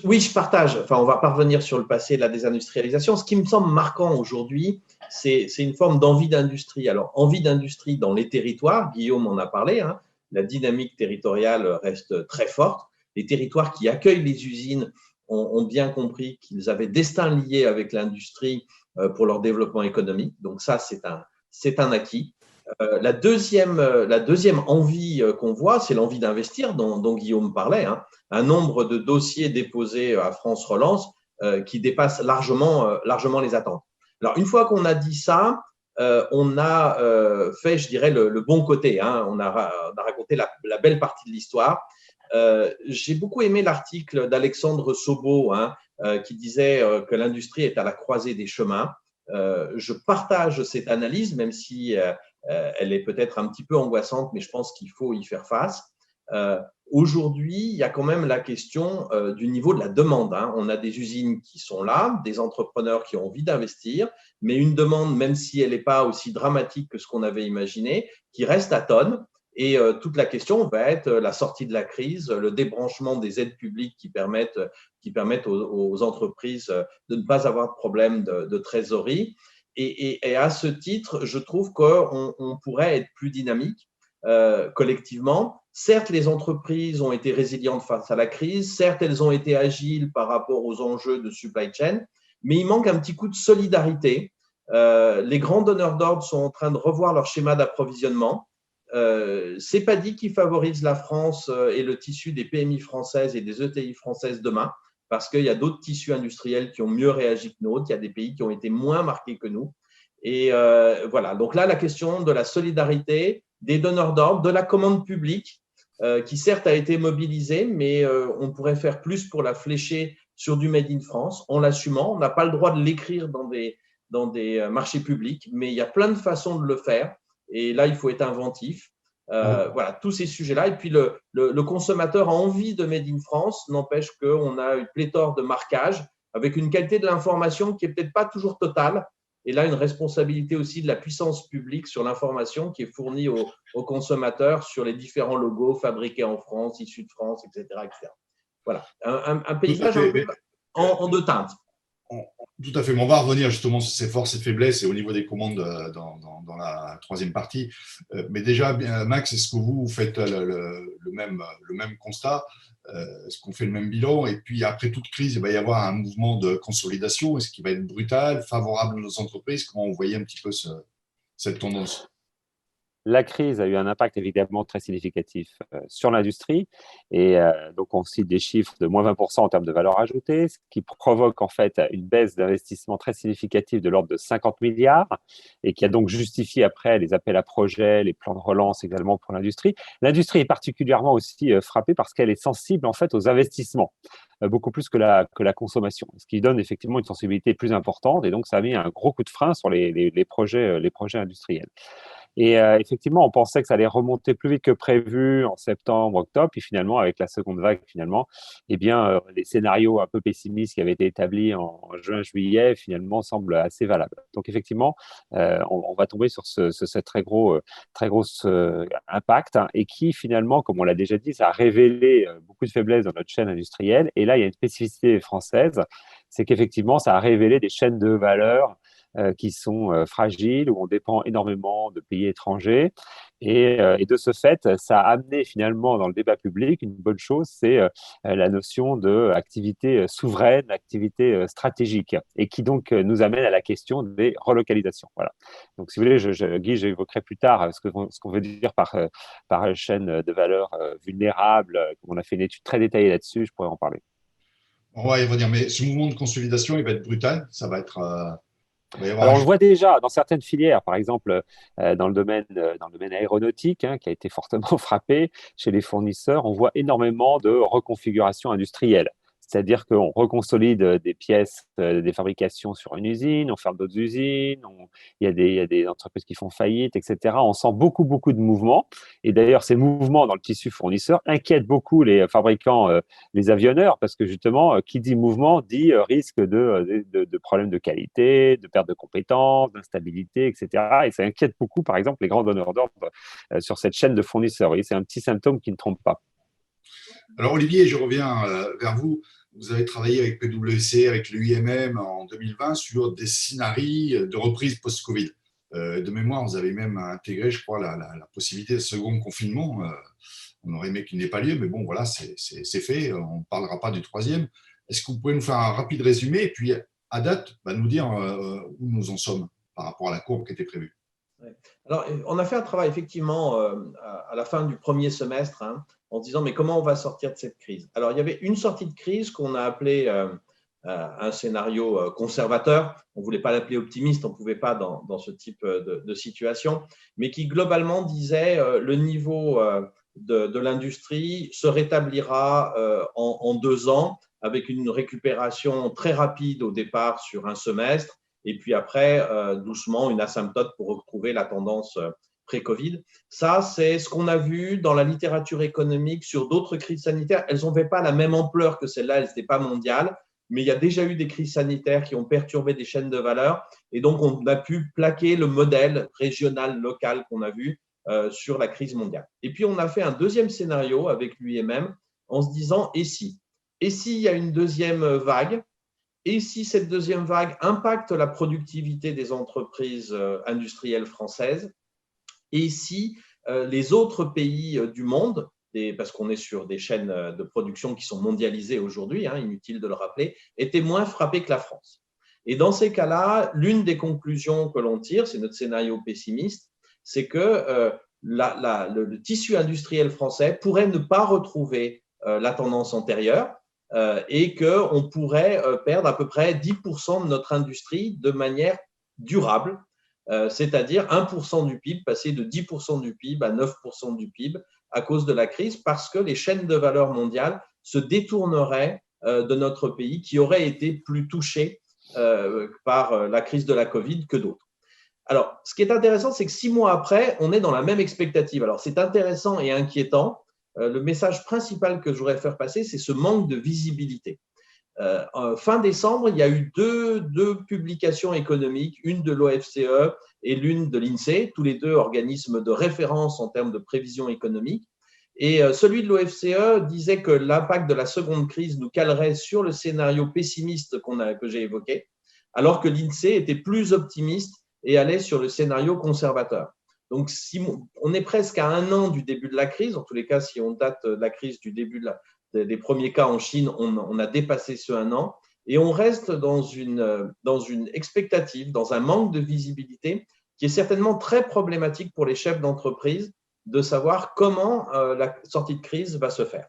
Oui, je partage. Enfin, on va pas revenir sur le passé de la désindustrialisation. Ce qui me semble marquant aujourd'hui, c'est une forme d'envie d'industrie. Alors, envie d'industrie dans les territoires, Guillaume en a parlé, hein, la dynamique territoriale reste très forte. Les territoires qui accueillent les usines ont bien compris qu'ils avaient destin lié avec l'industrie pour leur développement économique. Donc ça, c'est un acquis. La deuxième envie qu'on voit, c'est l'envie d'investir dont Guillaume parlait, hein. Un nombre de dossiers déposés à France Relance qui dépasse largement les attentes. Alors, une fois qu'on a dit ça, on a fait, je dirais, le bon côté, hein. On a raconté la belle partie de l'histoire. J'ai beaucoup aimé l'article d'Alexandre Sobo, hein, qui disait que l'industrie est à la croisée des chemins. Je partage cette analyse, même si elle est peut-être un petit peu angoissante, mais je pense qu'il faut y faire face. Aujourd'hui, il y a quand même la question du niveau de la demande, hein. On a des usines qui sont là, des entrepreneurs qui ont envie d'investir, mais une demande, même si elle n'est pas aussi dramatique que ce qu'on avait imaginé, qui reste à tonnes. Et toute la question va être la sortie de la crise, le débranchement des aides publiques qui permettent aux entreprises de ne pas avoir de problème de trésorerie. Et à ce titre, je trouve qu'on pourrait être plus dynamique collectivement. Certes, les entreprises ont été résilientes face à la crise, certes, elles ont été agiles par rapport aux enjeux de supply chain, mais il manque un petit coup de solidarité. Les grands donneurs d'ordre sont en train de revoir leur schéma d'approvisionnement. C'est pas dit qu'ils favorisent la France et le tissu des PMI françaises et des ETI françaises demain, parce qu'il y a d'autres tissus industriels qui ont mieux réagi que nous, il y a des pays qui ont été moins marqués que nous. Et voilà, donc là, la question de la solidarité, des donneurs d'ordre, de la commande publique, qui certes a été mobilisée, mais on pourrait faire plus pour la flécher sur du Made in France, en l'assumant. On n'a pas le droit de l'écrire dans des marchés publics, mais il y a plein de façons de le faire. Et là, il faut être inventif. Voilà, tous ces sujets-là. Et puis, le consommateur a envie de Made in France, n'empêche qu'on a une pléthore de marquages avec une qualité de l'information qui n'est peut-être pas toujours totale. Et là, une responsabilité aussi de la puissance publique sur l'information qui est fournie aux consommateurs sur les différents logos fabriqués en France, issus de France, etc. etc. Voilà, un paysage un peu en deux teintes. Tout à fait, mais on va revenir justement sur ces forces et faiblesses et au niveau des commandes dans la troisième partie. Mais déjà, Max, est-ce que vous faites le même constat? Est-ce qu'on fait le même bilan? Et puis après toute crise, il va y avoir un mouvement de consolidation. Est-ce qu'il va être brutal, favorable à nos entreprises? Comment vous voyez un petit peu cette tendance? La crise a eu un impact évidemment très significatif sur l'industrie et donc on cite des chiffres de moins 20% en termes de valeur ajoutée, ce qui provoque en fait une baisse d'investissement très significative de l'ordre de 50 milliards et qui a donc justifié après les appels à projets, les plans de relance également pour l'industrie. L'industrie est particulièrement aussi frappée parce qu'elle est sensible en fait aux investissements, beaucoup plus que la consommation, ce qui donne effectivement une sensibilité plus importante et donc ça a mis un gros coup de frein sur les projets industriels. Et effectivement, on pensait que ça allait remonter plus vite que prévu en septembre, octobre. Puis finalement, avec la seconde vague, finalement, eh bien, les scénarios un peu pessimistes qui avaient été établis en juin, juillet, finalement, semblent assez valables. Donc effectivement, on va tomber sur ce très gros impact, hein, et qui finalement, comme on l'a déjà dit, ça a révélé beaucoup de faiblesses dans notre chaîne industrielle. Et là, il y a une spécificité française, c'est qu'effectivement, ça a révélé des chaînes de valeur qui sont fragiles, où on dépend énormément de pays étrangers. Et de ce fait, ça a amené finalement dans le débat public une bonne chose, c'est la notion d'activité souveraine, activité stratégique, et qui donc nous amène à la question des relocalisations. Voilà. Donc, si vous voulez, Guy, j'évoquerai plus tard ce qu'on veut dire par chaîne de valeur vulnérable. On a fait une étude très détaillée là-dessus, je pourrais en parler. Ouais, il va dire, mais ce mouvement de consolidation, il va être brutal. Ça va être. Alors, on le voit déjà dans certaines filières, par exemple dans le domaine aéronautique, hein, qui a été fortement frappé chez les fournisseurs, on voit énormément de reconfiguration industrielle. C'est-à-dire qu'on reconsolide des pièces, des fabrications sur une usine, on ferme d'autres usines, il y a des entreprises qui font faillite, etc. On sent beaucoup, beaucoup de mouvements. Et d'ailleurs, ces mouvements dans le tissu fournisseur inquiètent beaucoup les fabricants, les avionneurs, parce que justement, qui dit mouvement dit risque de problèmes de qualité, de perte de compétences, d'instabilité, etc. Et ça inquiète beaucoup, par exemple, les grands donneurs d'ordre sur cette chaîne de fournisseurs. Vous voyez, c'est un petit symptôme qui ne trompe pas. Alors Olivier, je reviens vers vous. Vous avez travaillé avec PwC, avec l'UIMM en 2020 sur des scénarios de reprise post-Covid. De mémoire, vous avez même intégré, je crois, la possibilité de second confinement. On aurait aimé qu'il n'ait pas lieu, mais bon, voilà, c'est fait. On ne parlera pas du troisième. Est-ce que vous pouvez nous faire un rapide résumé et puis, à date, nous dire où nous en sommes par rapport à la courbe qui était prévue? Alors, on a fait un travail effectivement à la fin du premier semestre, hein, en se disant mais comment on va sortir de cette crise? Alors, il y avait une sortie de crise qu'on a appelée un scénario conservateur. On ne voulait pas l'appeler optimiste, on ne pouvait pas dans ce type de situation, mais qui globalement disait le niveau de l'industrie se rétablira en 2 ans avec une récupération très rapide au départ sur un semestre. Et puis après, doucement, une asymptote pour retrouver la tendance pré-Covid. Ça, c'est ce qu'on a vu dans la littérature économique sur d'autres crises sanitaires. Elles n'avaient pas la même ampleur que celle-là, elles n'étaient pas mondiales, mais il y a déjà eu des crises sanitaires qui ont perturbé des chaînes de valeur. Et donc, on a pu plaquer le modèle régional, local qu'on a vu sur la crise mondiale. Et puis, on a fait un deuxième scénario avec l'UIMM en se disant, et si? Et s'il y a une deuxième vague? Et si cette deuxième vague impacte la productivité des entreprises industrielles françaises? Et si les autres pays du monde, parce qu'on est sur des chaînes de production qui sont mondialisées aujourd'hui, hein, inutile de le rappeler, étaient moins frappés que la France? Et dans ces cas-là, l'une des conclusions que l'on tire, c'est notre scénario pessimiste, c'est que le tissu industriel français pourrait ne pas retrouver la tendance antérieure, et qu'on pourrait perdre à peu près 10% de notre industrie de manière durable, c'est-à-dire 1% du PIB, passer de 10% du PIB à 9% du PIB à cause de la crise, parce que les chaînes de valeur mondiales se détourneraient de notre pays, qui aurait été plus touché par la crise de la Covid que d'autres. Alors, ce qui est intéressant, c'est que 6 mois après, on est dans la même expectative. Alors, c'est intéressant et inquiétant. Le message principal que je voudrais faire passer, c'est ce manque de visibilité. Fin décembre, il y a eu deux publications économiques, une de l'OFCE et l'une de l'INSEE, tous les deux organismes de référence en termes de prévision économique. Et celui de l'OFCE disait que l'impact de la seconde crise nous calerait sur le scénario pessimiste que j'ai évoqué, alors que l'INSEE était plus optimiste et allait sur le scénario conservateur. Donc, si on est presque à 1 an du début de la crise, en tous les cas, si on date de la crise du début des premiers cas en Chine, on a dépassé ce 1 an, et on reste dans une expectative, dans un manque de visibilité qui est certainement très problématique pour les chefs d'entreprise de savoir comment la sortie de crise va se faire.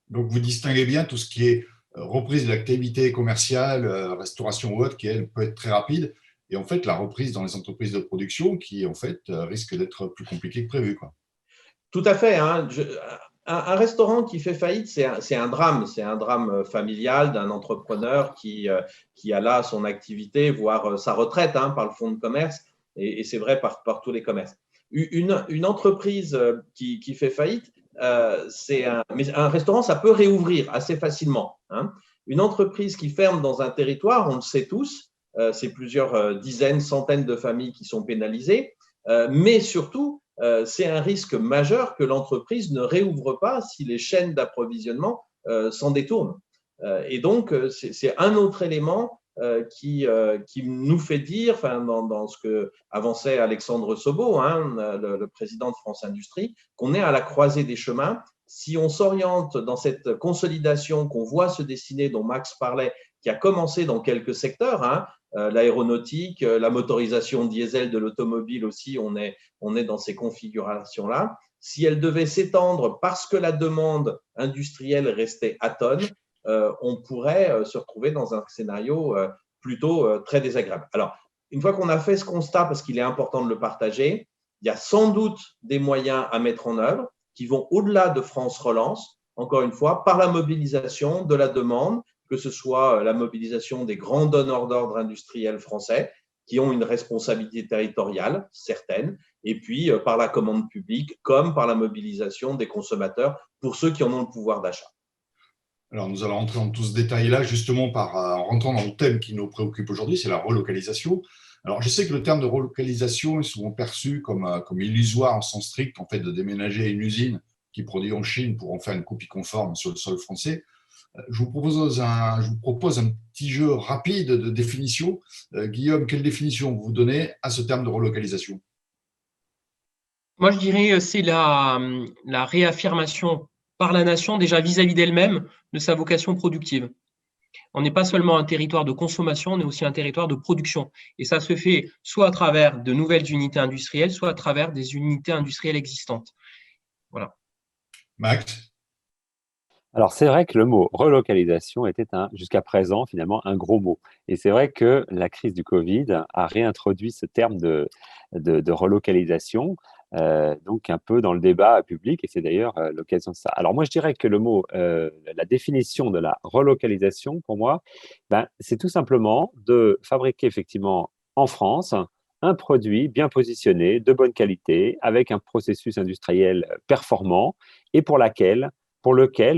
Donc, vous distinguez bien tout ce qui est reprise de l'activité commerciale, restauration ou autre, qui, elle, peut être très rapide, et en fait, la reprise dans les entreprises de production qui, en fait, risque d'être plus compliquée que prévu, quoi. Tout à fait. Hein. Un restaurant qui fait faillite, c'est un drame. C'est un drame familial d'un entrepreneur qui a là son activité, voire sa retraite, hein, par le fonds de commerce. et c'est vrai par tous les commerces. Une entreprise qui fait faillite, mais un restaurant, ça peut réouvrir assez facilement, hein. Une entreprise qui ferme dans un territoire, on le sait tous, c'est plusieurs dizaines, centaines de familles qui sont pénalisées, mais surtout, c'est un risque majeur que l'entreprise ne réouvre pas si les chaînes d'approvisionnement s'en détournent. Et donc, c'est un autre élément qui nous fait dire, dans ce que avançait Alexandre Sobo, hein, le président de France Industrie, qu'on est à la croisée des chemins. Si on s'oriente dans cette consolidation qu'on voit se dessiner, dont Max parlait, qui a commencé dans quelques secteurs, hein, l'aéronautique, la motorisation diesel de l'automobile aussi, on est dans ces configurations-là. Si elle devait s'étendre parce que la demande industrielle restait atone, on pourrait se retrouver dans un scénario plutôt très désagréable. Alors, une fois qu'on a fait ce constat, parce qu'il est important de le partager, il y a sans doute des moyens à mettre en œuvre qui vont au-delà de France Relance, encore une fois, par la mobilisation de la demande, que ce soit la mobilisation des grands donneurs d'ordre industriels français qui ont une responsabilité territoriale certaine, et puis par la commande publique, comme par la mobilisation des consommateurs pour ceux qui en ont le pouvoir d'achat. Alors, nous allons entrer dans tout ce détail-là, justement, en rentrant dans le thème qui nous préoccupe aujourd'hui, c'est la relocalisation. Alors, je sais que le terme de relocalisation est souvent perçu comme illusoire en sens strict, en fait, de déménager une usine qui produit en Chine pour en faire une copie conforme sur le sol français. Je vous propose un petit jeu rapide de définition. Guillaume, quelle définition vous donnez à ce terme de relocalisation? Moi, je dirais c'est la réaffirmation par la nation, déjà vis-à-vis d'elle-même, de sa vocation productive. On n'est pas seulement un territoire de consommation, on est aussi un territoire de production. Et ça se fait soit à travers de nouvelles unités industrielles, soit à travers des unités industrielles existantes. Voilà. Max? Alors, c'est vrai que le mot relocalisation était jusqu'à présent, finalement, un gros mot. Et c'est vrai que la crise du Covid a réintroduit ce terme de relocalisation, donc un peu dans le débat public, et c'est d'ailleurs l'occasion de ça. Alors, moi, je dirais que le mot, la définition de la relocalisation, pour moi, c'est tout simplement de fabriquer effectivement en France un produit bien positionné, de bonne qualité, avec un processus industriel performant, et pour lequel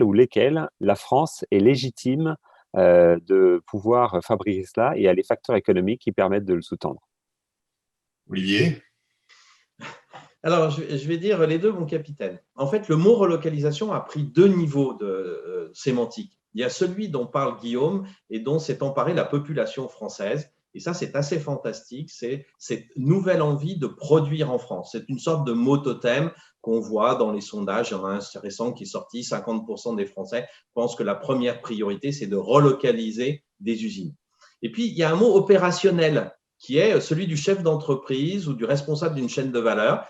ou lesquels la France est légitime de pouvoir fabriquer cela et a les facteurs économiques qui permettent de le sous-tendre. Olivier? Alors, je vais dire les deux, mon capitaine. En fait, le mot relocalisation a pris deux niveaux de sémantique. Il y a celui dont parle Guillaume et dont s'est emparée la population française. Et ça, c'est assez fantastique. C'est cette nouvelle envie de produire en France. C'est une sorte de mot totem qu'on voit dans les sondages. Il y en a un récent qui est sorti. 50% des Français pensent que la première priorité, c'est de relocaliser des usines. Et puis, il y a un mot opérationnel qui est celui du chef d'entreprise ou du responsable d'une chaîne de valeur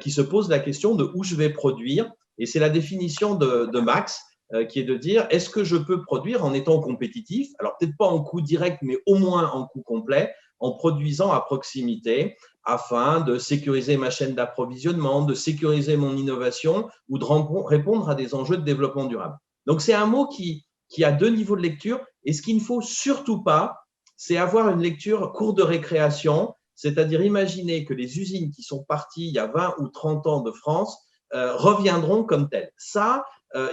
qui se pose la question de où je vais produire. Et c'est la définition de Max qui est de dire est-ce que je peux produire en étant compétitif, alors peut-être pas en coût direct, mais au moins en coût complet, en produisant à proximité afin de sécuriser ma chaîne d'approvisionnement, de sécuriser mon innovation ou de répondre à des enjeux de développement durable. Donc, c'est un mot qui a deux niveaux de lecture et ce qu'il ne faut surtout pas, c'est avoir une lecture cours de récréation, c'est-à-dire imaginer que les usines qui sont parties il y a 20 ou 30 ans de France reviendront comme telles. Ça,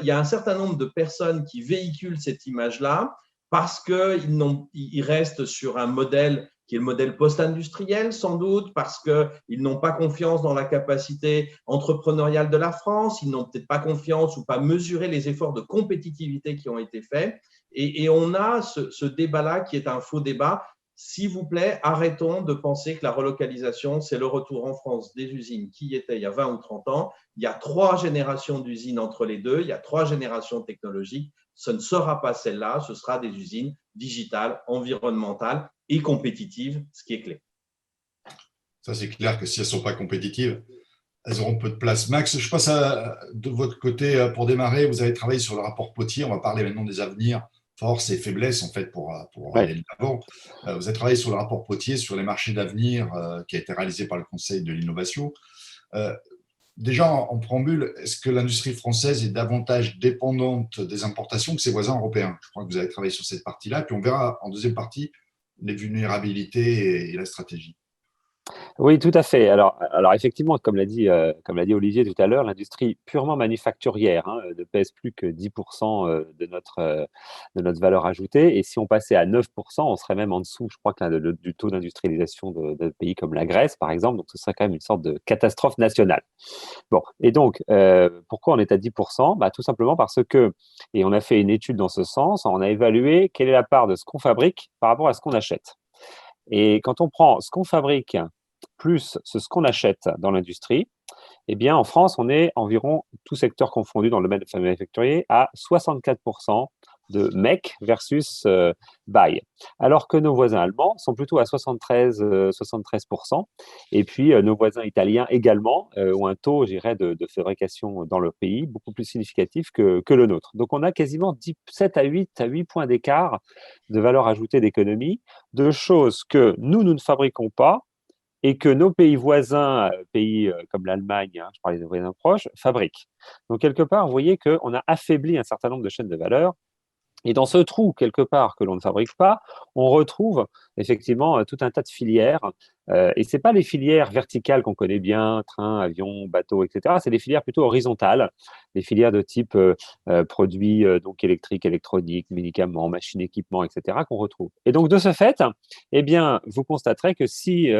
il y a un certain nombre de personnes qui véhiculent cette image-là parce qu'ils restent sur un modèle qui est le modèle post-industriel, sans doute, parce qu'ils n'ont pas confiance dans la capacité entrepreneuriale de la France, ils n'ont peut-être pas confiance ou pas mesuré les efforts de compétitivité qui ont été faits. Et on a ce débat-là qui est un faux débat. S'il vous plaît, arrêtons de penser que la relocalisation, c'est le retour en France des usines qui y étaient il y a 20 ou 30 ans. Il y a 3 générations d'usines entre les deux, il y a 3 générations technologiques. Ce ne sera pas celle-là, ce sera des usines digitales, environnementales et compétitives, ce qui est clé. Ça, c'est clair que si elles ne sont pas compétitives, elles auront peu de place. Max, je passe de votre côté pour démarrer. Vous avez travaillé sur le rapport Potier. On va parler maintenant des avenirs, forces et faiblesses, en fait, pour aller de l'avant. Vous avez travaillé sur le rapport Potier, sur les marchés d'avenir qui a été réalisé par le Conseil de l'innovation. Déjà, en préambule, est-ce que l'industrie française est davantage dépendante des importations que ses voisins européens? Je crois que vous avez travaillé sur cette partie-là. Puis on verra en deuxième partie les vulnérabilités et la stratégie. Oui, tout à fait. Alors effectivement, comme l'a dit Olivier tout à l'heure, l'industrie purement manufacturière ne pèse plus que 10% de notre valeur ajoutée. Et si on passait à 9%, on serait même en dessous, je crois, du taux d'industrialisation de pays comme la Grèce, par exemple. Donc, ce serait quand même une sorte de catastrophe nationale. Bon, et donc, pourquoi on est à 10%? Bah, tout simplement parce que, et on a fait une étude dans ce sens, on a évalué quelle est la part de ce qu'on fabrique par rapport à ce qu'on achète. Et quand on prend ce qu'on fabrique plus ce qu'on achète dans l'industrie, eh bien, en France, on est environ, tout secteur confondu dans le domaine manufacturier, à 64% de make versus buy. Alors que nos voisins allemands sont plutôt à 73%. Et puis, nos voisins italiens également ont un taux, je dirais, de fabrication dans leur pays beaucoup plus significatif que le nôtre. Donc, on a quasiment 7 à 8 points d'écart de valeur ajoutée d'économie, de choses que nous ne fabriquons pas et que nos pays voisins, pays comme l'Allemagne, je parlais des voisins proches, fabriquent. Donc, quelque part, vous voyez qu'on a affaibli un certain nombre de chaînes de valeur. Et dans ce trou, quelque part, que l'on ne fabrique pas, on retrouve effectivement tout un tas de filières. Et ce n'est pas les filières verticales qu'on connaît bien, train, avion, bateau, etc. C'est des filières plutôt horizontales, des filières de type produits donc électriques, électroniques, médicaments, machines, équipements, etc. qu'on retrouve. Et donc, de ce fait, eh bien, vous constaterez que si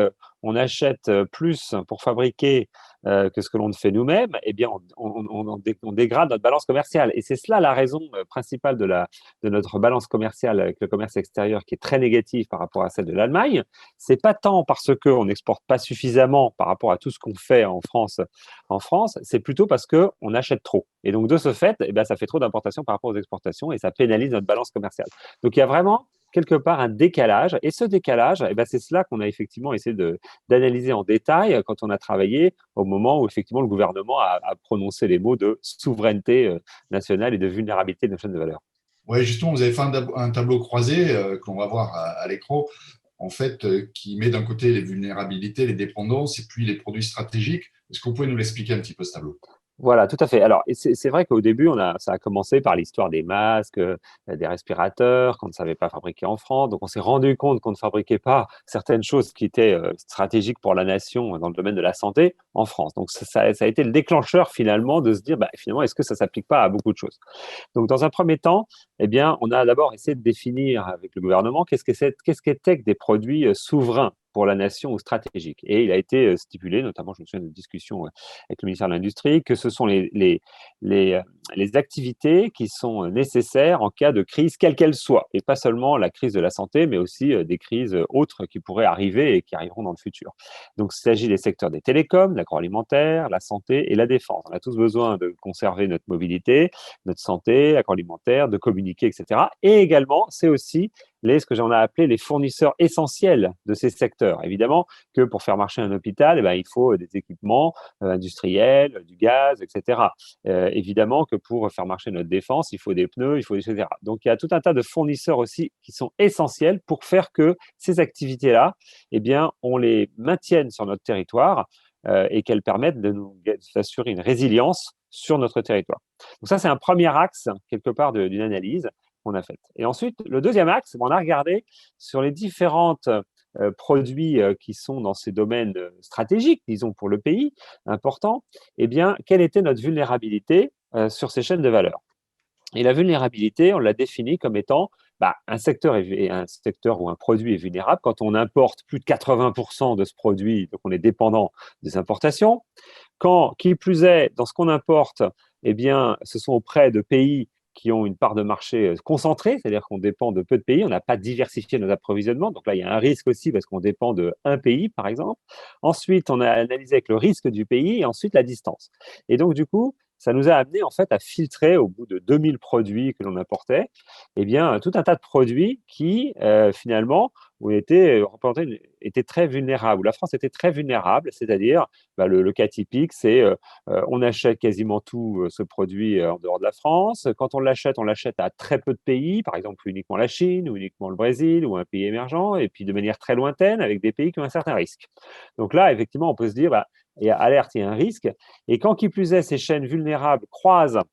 on achète plus pour fabriquer que ce que l'on fait nous-mêmes, eh bien, on dégrade notre balance commerciale. Et c'est cela la raison principale de notre balance commerciale avec le commerce extérieur qui est très négative par rapport à celle de l'Allemagne. C'est pas tant parce qu'on n'exporte pas suffisamment par rapport à tout ce qu'on fait en France, c'est plutôt parce qu'on achète trop. Et donc, de ce fait, eh bien, ça fait trop d'importations par rapport aux exportations et ça pénalise notre balance commerciale. Donc, il y a vraiment quelque part un décalage. Et ce décalage, eh bien, c'est cela qu'on a effectivement essayé d'analyser en détail quand on a travaillé au moment où effectivement le gouvernement a prononcé les mots de souveraineté nationale et de vulnérabilité de nos chaînes de valeur. Oui, justement, vous avez fait un tableau croisé que l'on va voir à l'écran, en fait, qui met d'un côté les vulnérabilités, les dépendances et puis les produits stratégiques. Est-ce que vous pouvez nous l'expliquer un petit peu, ce tableau? Voilà, tout à fait. Alors, c'est vrai qu'au début, ça a commencé par l'histoire des masques, des respirateurs qu'on ne savait pas fabriquer en France. Donc, on s'est rendu compte qu'on ne fabriquait pas certaines choses qui étaient stratégiques pour la nation dans le domaine de la santé en France. Donc, ça a été le déclencheur finalement de se dire, bah, finalement, est-ce que ça ne s'applique pas à beaucoup de choses? Donc, dans un premier temps, eh bien, on a d'abord essayé de définir avec le gouvernement qu'est-ce qu'étaient que des produits souverains pour la nation ou stratégiques. Et il a été stipulé, notamment, je me souviens d'une discussion avec le ministère de l'Industrie, que ce sont les activités qui sont nécessaires en cas de crise, quelle qu'elle soit, et pas seulement la crise de la santé, mais aussi des crises autres qui pourraient arriver et qui arriveront dans le futur. Donc, il s'agit des secteurs des télécoms, l'agroalimentaire, la santé et la défense. On a tous besoin de conserver notre mobilité, notre santé, l'agroalimentaire, de communiquer, etc. Et également, c'est aussi ce que j'en ai appelé les fournisseurs essentiels de ces secteurs. Évidemment que pour faire marcher un hôpital, eh ben, il faut des équipements industriels, du gaz, etc. Évidemment que pour faire marcher notre défense, il faut des pneus, il faut des etc. Donc, il y a tout un tas de fournisseurs aussi qui sont essentiels pour faire que ces activités-là, eh bien, on les maintienne sur notre territoire et qu'elles permettent de nous assurer une résilience sur notre territoire. Donc ça, c'est un premier axe, quelque part, d'une analyse qu'on a faite. Et ensuite, le deuxième axe, on a regardé sur les différents produits qui sont dans ces domaines stratégiques, disons, pour le pays, importants, eh bien, quelle était notre vulnérabilité sur ces chaînes de valeur. Et la vulnérabilité, on l'a définie comme étant un secteur ou un produit est vulnérable quand on importe plus de 80% de ce produit, donc on est dépendant des importations. Quand, qui plus est, dans ce qu'on importe, eh bien, ce sont auprès de pays qui ont une part de marché concentrée, c'est-à-dire qu'on dépend de peu de pays, on n'a pas diversifié nos approvisionnements, donc là, il y a un risque aussi parce qu'on dépend d'un pays, par exemple. Ensuite, on a analysé avec le risque du pays et ensuite la distance. Et donc, du coup, ça nous a amené en fait à filtrer au bout de 2000 produits que l'on importait, eh bien, tout un tas de produits qui finalement étaient très vulnérables, où la France était très vulnérable, c'est-à-dire le cas typique, c'est on achète quasiment tout ce produit en dehors de la France. Quand on l'achète à très peu de pays, par exemple uniquement la Chine ou uniquement le Brésil ou un pays émergent, et puis de manière très lointaine avec des pays qui ont un certain risque. Donc là, effectivement, on peut se dire, il y a alerte, il y a un risque. Et quand qui plus est, ces chaînes vulnérables croisent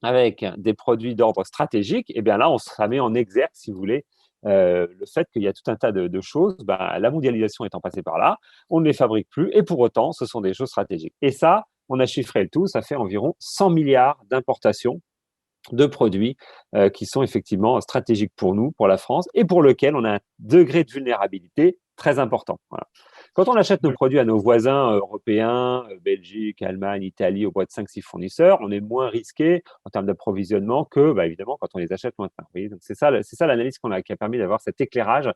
avec des produits d'ordre stratégique, eh bien là, ça met en exergue, si vous voulez, le fait qu'il y a tout un tas de choses, la mondialisation étant passée par là, on ne les fabrique plus, et pour autant, ce sont des choses stratégiques. Et ça, on a chiffré le tout, ça fait environ 100 milliards d'importations de produits qui sont effectivement stratégiques pour nous, pour la France, et pour lequel on a un degré de vulnérabilité très important. Voilà. Quand on achète nos produits à nos voisins européens, Belgique, Allemagne, Italie, au bout de 5-6 fournisseurs, on est moins risqué en termes d'approvisionnement que, évidemment, quand on les achète lointain. Donc c'est ça l'analyse qui a permis d'avoir cet éclairage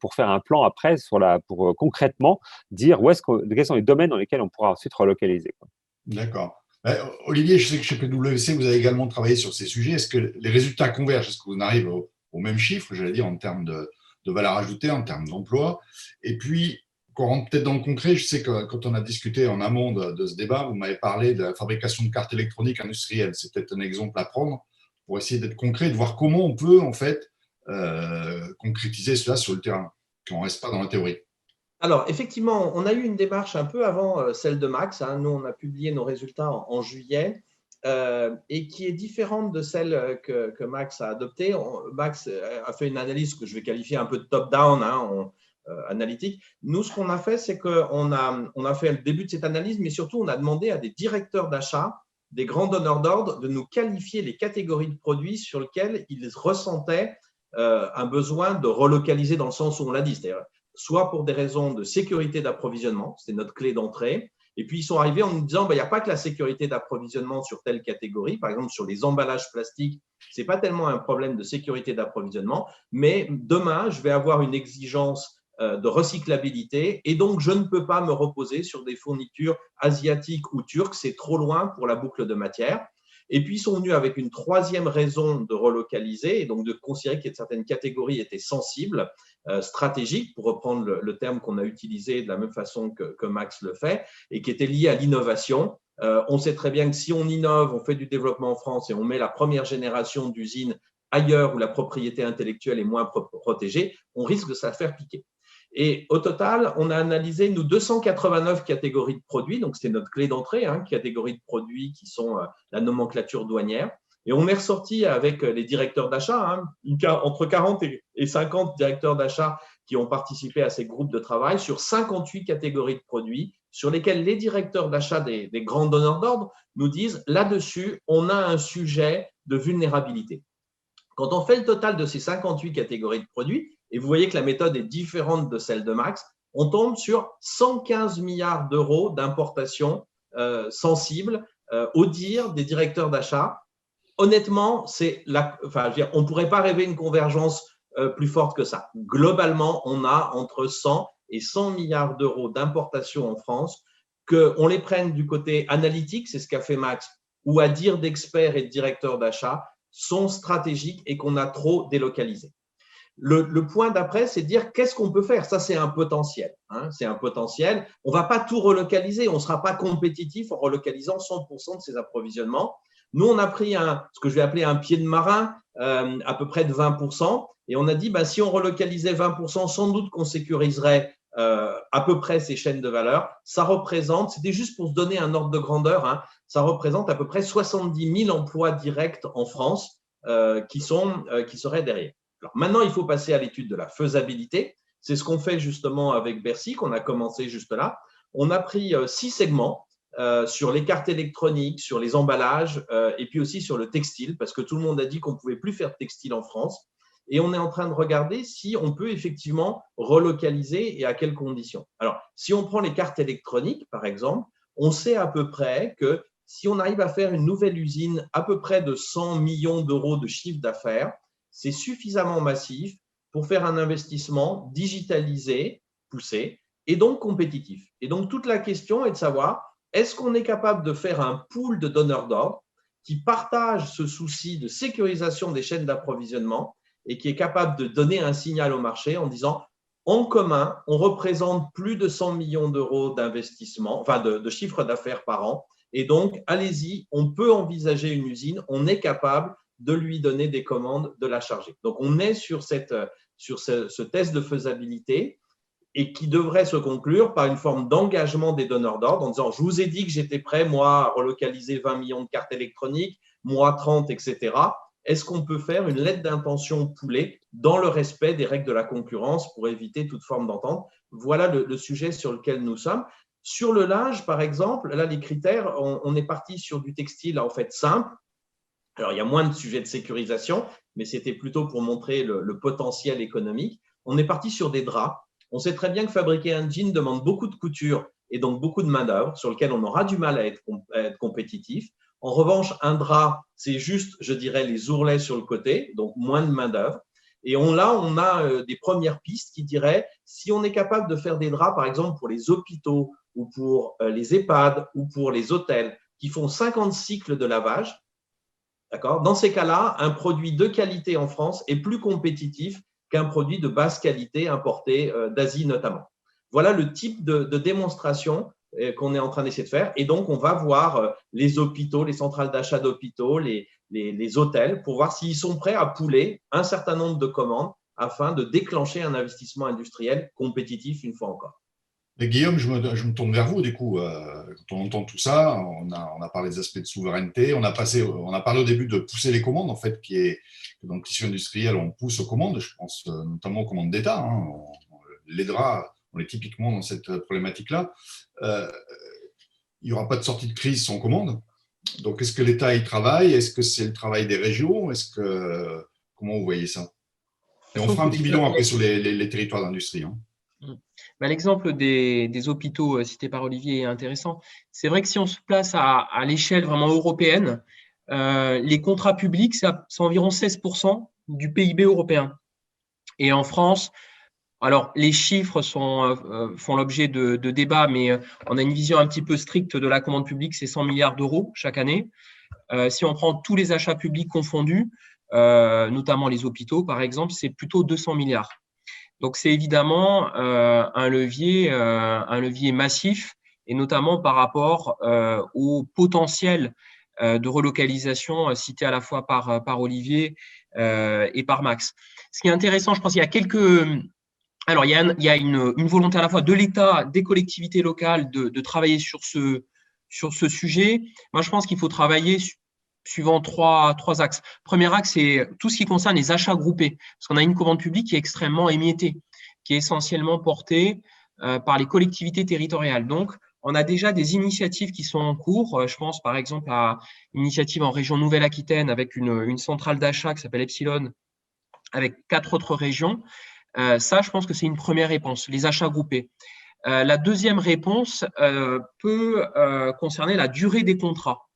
pour faire un plan après pour concrètement dire quels sont les domaines dans lesquels on pourra ensuite relocaliser. D'accord. Olivier, je sais que chez PwC, vous avez également travaillé sur ces sujets. Est-ce que les résultats convergent? Est-ce que vous arrivez au même chiffre, j'allais dire, en termes de valeur ajoutée, en termes d'emploi? Et puis, qu'on rentre peut-être dans le concret, je sais que quand on a discuté en amont de ce débat, vous m'avez parlé de la fabrication de cartes électroniques industrielles. C'est peut-être un exemple à prendre pour essayer d'être concret, de voir comment on peut, en fait, concrétiser cela sur le terrain, qu'on ne reste pas dans la théorie. Alors, effectivement, on a eu une démarche un peu avant celle de Max. Nous, on a publié nos résultats en juillet et qui est différente de celle que Max a adoptée. Max a fait une analyse que je vais qualifier un peu de top-down, analytique. Nous, ce qu'on a fait, c'est qu'on a fait le début de cette analyse, mais surtout, on a demandé à des directeurs d'achat, des grands donneurs d'ordre, de nous qualifier les catégories de produits sur lesquels ils ressentaient un besoin de relocaliser dans le sens où on l'a dit, c'est-à-dire soit pour des raisons de sécurité d'approvisionnement, c'était notre clé d'entrée, et puis ils sont arrivés en nous disant il n'y a pas que la sécurité d'approvisionnement sur telle catégorie, par exemple sur les emballages plastiques, ce n'est pas tellement un problème de sécurité d'approvisionnement, mais demain, je vais avoir une exigence de recyclabilité et donc je ne peux pas me reposer sur des fournitures asiatiques ou turques, c'est trop loin pour la boucle de matière. Et puis, ils sont venus avec une troisième raison de relocaliser et donc de considérer que certaines catégories étaient sensibles, stratégiques, pour reprendre le terme qu'on a utilisé de la même façon que Max le fait, et qui étaient liées à l'innovation. On sait très bien que si on innove, on fait du développement en France et on met la première génération d'usines ailleurs où la propriété intellectuelle est moins protégée, on risque de se la faire piquer. Et au total, on a analysé, nous, 289 catégories de produits, donc c'est notre clé d'entrée, catégories de produits qui sont la nomenclature douanière. Et on est ressorti avec les directeurs d'achat, entre 40 et 50 directeurs d'achat qui ont participé à ces groupes de travail sur 58 catégories de produits sur lesquels les directeurs d'achat des grands donneurs d'ordre nous disent là-dessus, on a un sujet de vulnérabilité. Quand on fait le total de ces 58 catégories de produits, et vous voyez que la méthode est différente de celle de Max, on tombe sur 115 milliards d'euros d'importation sensibles au dire des directeurs d'achat. Honnêtement, on ne pourrait pas rêver une convergence plus forte que ça. Globalement, on a entre 100 et 100 milliards d'euros d'importation en France, qu'on les prenne du côté analytique, c'est ce qu'a fait Max, ou à dire d'experts et de directeurs d'achat, sont stratégiques et qu'on a trop délocalisé. Le point d'après, c'est de dire qu'est-ce qu'on peut faire. Ça, c'est un potentiel. C'est un potentiel. On ne va pas tout relocaliser. On ne sera pas compétitif en relocalisant 100% de ses approvisionnements. Nous, on a pris ce que je vais appeler un pied de marin, à peu près de 20%. Et on a dit, si on relocalisait 20%, sans doute qu'on sécuriserait à peu près ces chaînes de valeur. Ça représente, c'était juste pour se donner un ordre de grandeur, ça représente à peu près 70 000 emplois directs en France qui seraient derrière. Alors maintenant, il faut passer à l'étude de la faisabilité. C'est ce qu'on fait justement avec Bercy, qu'on a commencé juste là. On a pris 6 segments sur les cartes électroniques, sur les emballages et puis aussi sur le textile, parce que tout le monde a dit qu'on ne pouvait plus faire de textile en France. Et on est en train de regarder si on peut effectivement relocaliser et à quelles conditions. Alors, si on prend les cartes électroniques, par exemple, on sait à peu près que si on arrive à faire une nouvelle usine à peu près de 100 millions d'euros de chiffre d'affaires, c'est suffisamment massif pour faire un investissement digitalisé, poussé, et donc compétitif. Et donc, toute la question est de savoir, est-ce qu'on est capable de faire un pool de donneurs d'ordre qui partagent ce souci de sécurisation des chaînes d'approvisionnement et qui est capable de donner un signal au marché en disant, en commun, on représente plus de 100 millions d'euros d'investissement, enfin de chiffre d'affaires par an, et donc, allez-y, on peut envisager une usine, on est capable de lui donner des commandes, de la charger. Donc, on est sur ce test de faisabilité et qui devrait se conclure par une forme d'engagement des donneurs d'ordre en disant « je vous ai dit que j'étais prêt, moi, à relocaliser 20 millions de cartes électroniques, moi 30, etc. est-ce qu'on peut faire une lettre d'intention poulet dans le respect des règles de la concurrence pour éviter toute forme d'entente? Voilà le sujet sur lequel nous sommes. Sur le linge, par exemple, là, les critères, on est parti sur du textile en fait simple. Alors, il y a moins de sujets de sécurisation, mais c'était plutôt pour montrer le potentiel économique. On est parti sur des draps. On sait très bien que fabriquer un jean demande beaucoup de couture et donc beaucoup de main-d'œuvre sur lequel on aura du mal à être compétitif. En revanche, un drap, c'est juste, je dirais, les ourlets sur le côté, donc moins de main-d'œuvre. Et on a des premières pistes qui diraient, si on est capable de faire des draps, par exemple, pour les hôpitaux ou pour les EHPAD ou pour les hôtels qui font 50 cycles de lavage, d'accord, dans ces cas-là, un produit de qualité en France est plus compétitif qu'un produit de basse qualité importé d'Asie notamment. Voilà le type de démonstration qu'on est en train d'essayer de faire. Et donc, on va voir les hôpitaux, les centrales d'achat d'hôpitaux, les hôtels, pour voir s'ils sont prêts à pouler un certain nombre de commandes afin de déclencher un investissement industriel compétitif une fois encore. Et Guillaume, je me tourne vers vous. Du coup, quand on entend tout ça, on a parlé des aspects de souveraineté. On a parlé au début de pousser les commandes, en fait, qui est dans le tissu industriel, on pousse aux commandes. Je pense notamment aux commandes d'État. Hein. Les draps, on est typiquement dans cette problématique-là. Il n'y aura pas de sortie de crise sans commande. Donc, est-ce que l'État y travaille? Est-ce que c'est le travail des régions? Comment vous voyez ça? Et on fera un petit bilan après sur les territoires d'industrie. Hein. L'exemple des hôpitaux cités par Olivier est intéressant. C'est vrai que si on se place à l'échelle vraiment européenne, les contrats publics, c'est environ 16% du PIB européen. Et en France, alors les chiffres font l'objet de débats, mais on a une vision un petit peu stricte de la commande publique, c'est 100 milliards d'euros chaque année. Si on prend tous les achats publics confondus, notamment les hôpitaux par exemple, c'est plutôt 200 milliards. Donc, c'est évidemment un levier massif, et notamment par rapport au potentiel de relocalisation cité à la fois par Olivier et par Max. Ce qui est intéressant, je pense, il y a une volonté à la fois de l'État, des collectivités locales de travailler sur ce sujet. Moi, je pense qu'il faut travailler suivant trois axes. Premier axe, c'est tout ce qui concerne les achats groupés, parce qu'on a une commande publique qui est extrêmement émiettée, qui est essentiellement portée par les collectivités territoriales. Donc, on a déjà des initiatives qui sont en cours. Je pense par exemple à une initiative en région Nouvelle-Aquitaine avec une centrale d'achat qui s'appelle Epsilon, avec 4 autres régions. Ça, je pense que c'est une première réponse, les achats groupés. La deuxième réponse peut concerner la durée des contrats.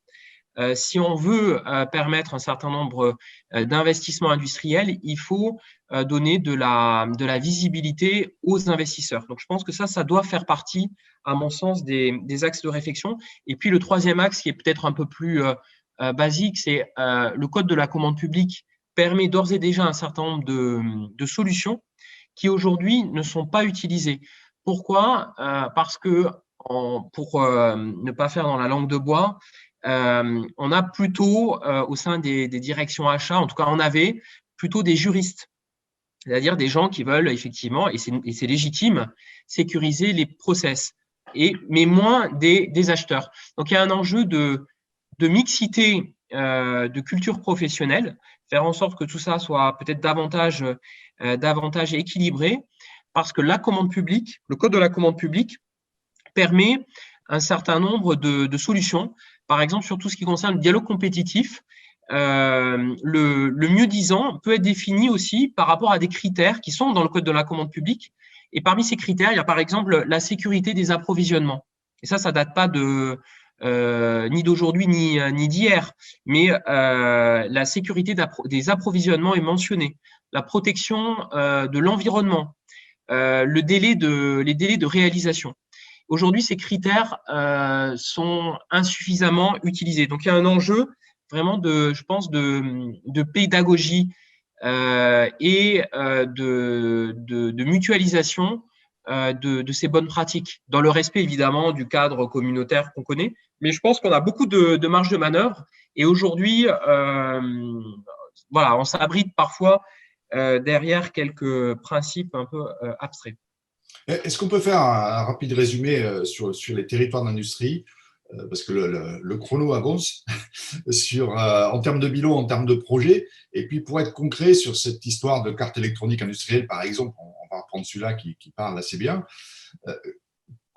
Si on veut permettre un certain nombre d'investissements industriels, il faut donner de la visibilité aux investisseurs. Donc, je pense que ça doit faire partie, à mon sens, des axes de réflexion. Et puis, le troisième axe, qui est peut-être un peu plus basique, c'est le code de la commande publique permet d'ores et déjà un certain nombre de solutions qui, aujourd'hui, ne sont pas utilisées. Pourquoi ? Parce que, pour ne pas faire dans la langue de bois, on a plutôt, au sein des directions achats, en tout cas on avait plutôt des juristes, c'est-à-dire des gens qui veulent effectivement, et c'est légitime, sécuriser les process, mais moins des acheteurs. Donc il y a un enjeu de mixité de culture professionnelle, faire en sorte que tout ça soit peut-être davantage équilibré, parce que la commande publique, le code de la commande publique permet un certain nombre de solutions. Par exemple, sur tout ce qui concerne le dialogue compétitif, le mieux-disant peut être défini aussi par rapport à des critères qui sont dans le code de la commande publique. Et parmi ces critères, il y a par exemple la sécurité des approvisionnements. Et ça date pas ni d'aujourd'hui ni d'hier, mais la sécurité des approvisionnements est mentionnée. La protection de l'environnement, les délais de réalisation. Aujourd'hui, ces critères sont insuffisamment utilisés. Donc, il y a un enjeu vraiment de pédagogie et de mutualisation de ces bonnes pratiques, dans le respect évidemment du cadre communautaire qu'on connaît. Mais je pense qu'on a beaucoup de marge de manœuvre. Et aujourd'hui, on s'abrite parfois derrière quelques principes un peu abstraits. Est-ce qu'on peut faire un rapide résumé sur les territoires d'industrie? parce que le chrono avance en termes de bilan, en termes de projet. Et puis, pour être concret sur cette histoire de carte électronique industrielle, par exemple, on va reprendre celui-là qui parle assez bien.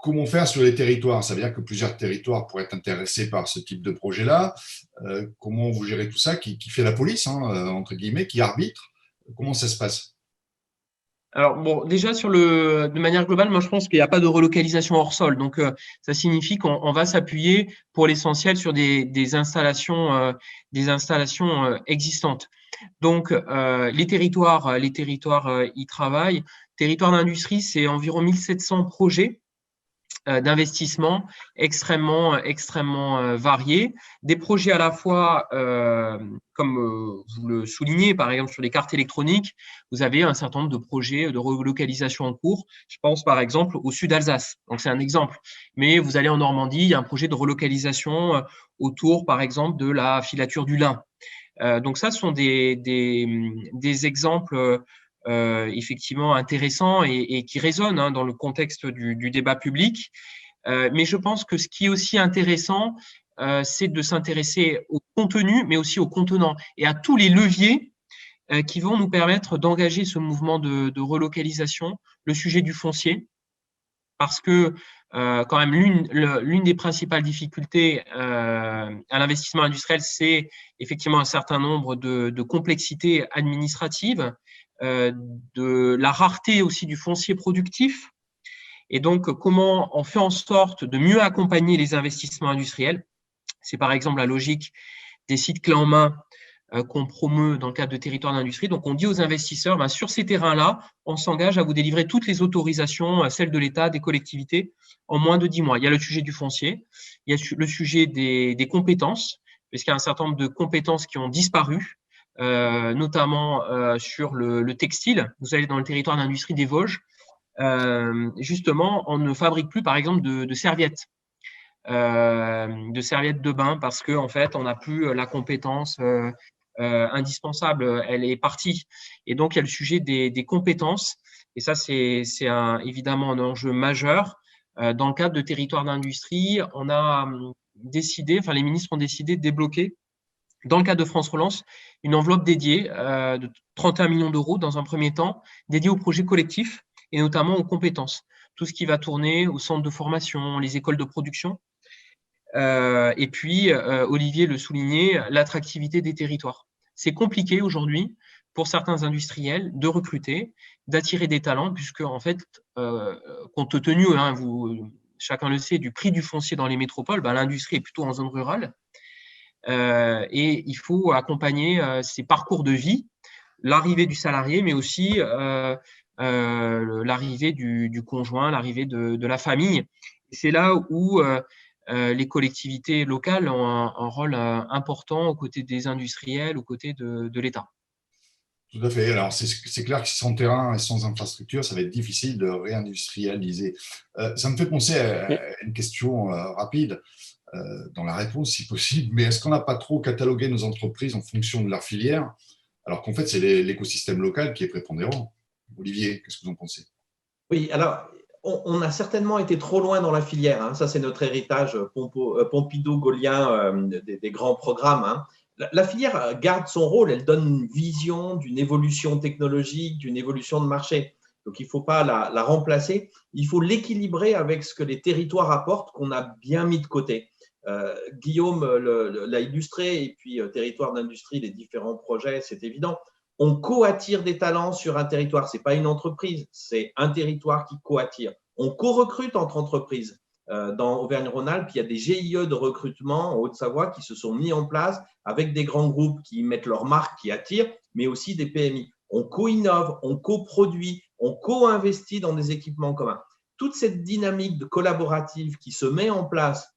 Comment faire sur les territoires? Ça veut dire que plusieurs territoires pourraient être intéressés par ce type de projet-là. Comment vous gérez tout ça? Qui fait la police, entre guillemets, qui arbitre? Comment ça se passe? Alors, bon, déjà, de manière globale, moi, je pense qu'il n'y a pas de relocalisation hors sol. Donc, ça signifie qu'on va s'appuyer pour l'essentiel sur des installations existantes. Donc, les territoires y travaillent. Territoire d'industrie, c'est environ 1700 projets d'investissement extrêmement variés. Des projets à la fois, comme vous le soulignez, par exemple sur les cartes électroniques, vous avez un certain nombre de projets de relocalisation en cours. Je pense par exemple au sud Alsace, donc c'est un exemple. Mais vous allez en Normandie, il y a un projet de relocalisation autour, par exemple, de la filature du lin. Donc ça, ce sont des exemples effectivement intéressants et qui résonnent dans le contexte du débat public. Mais je pense que ce qui est aussi intéressant, c'est de s'intéresser au contenu, mais aussi au contenant et à tous les leviers qui vont nous permettre d'engager ce mouvement de relocalisation, le sujet du foncier, parce que quand même l'une des principales difficultés à l'investissement industriel, c'est effectivement un certain nombre de complexités administratives, de la rareté aussi du foncier productif. Et donc, comment on fait en sorte de mieux accompagner les investissements industriels? C'est par exemple la logique des sites clés en main qu'on promeut dans le cadre de territoires d'industrie. Donc, on dit aux investisseurs, sur ces terrains-là, on s'engage à vous délivrer toutes les autorisations, celles de l'État, des collectivités, en moins de 10 mois. Il y a le sujet du foncier, il y a le sujet des compétences, puisqu'il y a un certain nombre de compétences qui ont disparu, notamment sur le textile. Vous allez dans le territoire d'industrie des Vosges, justement, on ne fabrique plus, par exemple, de serviettes. De serviettes de bain parce qu'en fait, on n'a plus la compétence indispensable, elle est partie. Et donc, il y a le sujet des compétences. Et ça, c'est évidemment un enjeu majeur. Dans le cadre de territoire d'industrie, on a décidé, les ministres ont décidé de débloquer, dans le cadre de France Relance, une enveloppe dédiée de 31 millions d'euros dans un premier temps, dédiée aux projets collectifs et notamment aux compétences. Tout ce qui va tourner au centre de formation, les écoles de production. Et puis, Olivier le soulignait, l'attractivité des territoires. C'est compliqué aujourd'hui pour certains industriels de recruter, d'attirer des talents, puisque en fait, compte tenu, chacun le sait, du prix du foncier dans les métropoles, l'industrie est plutôt en zone rurale. Et il faut accompagner ces parcours de vie, l'arrivée du salarié, mais aussi l'arrivée du conjoint, l'arrivée de la famille. Et c'est là où les collectivités locales ont un rôle important aux côtés des industriels, aux côtés de l'État. Tout à fait. Alors, c'est clair que sans terrain et sans infrastructure, ça va être difficile de réindustrialiser. Ça me fait penser à une question rapide, dans la réponse si possible, mais est-ce qu'on n'a pas trop catalogué nos entreprises en fonction de leur filière, alors qu'en fait, c'est l'écosystème local qui est prépondérant? Olivier, qu'est-ce que vous en pensez? Oui, alors, on a certainement été trop loin dans la filière. Ça, c'est notre héritage pompidou-gaulien des grands programmes. La filière garde son rôle, elle donne une vision d'une évolution technologique, d'une évolution de marché. Donc, il ne faut pas la remplacer, il faut l'équilibrer avec ce que les territoires apportent, qu'on a bien mis de côté. Guillaume l'a illustré, et puis territoire d'industrie, les différents projets, c'est évident. On co-attire des talents sur un territoire. Ce n'est pas une entreprise, c'est un territoire qui co-attire. On co-recrute entre entreprises. Dans Auvergne-Rhône-Alpes, il y a des GIE de recrutement en Haute-Savoie qui se sont mis en place avec des grands groupes qui mettent leur marque, qui attirent, mais aussi des PMI. On co-innove, on co-produit, on co-investit dans des équipements communs. Toute cette dynamique collaborative qui se met en place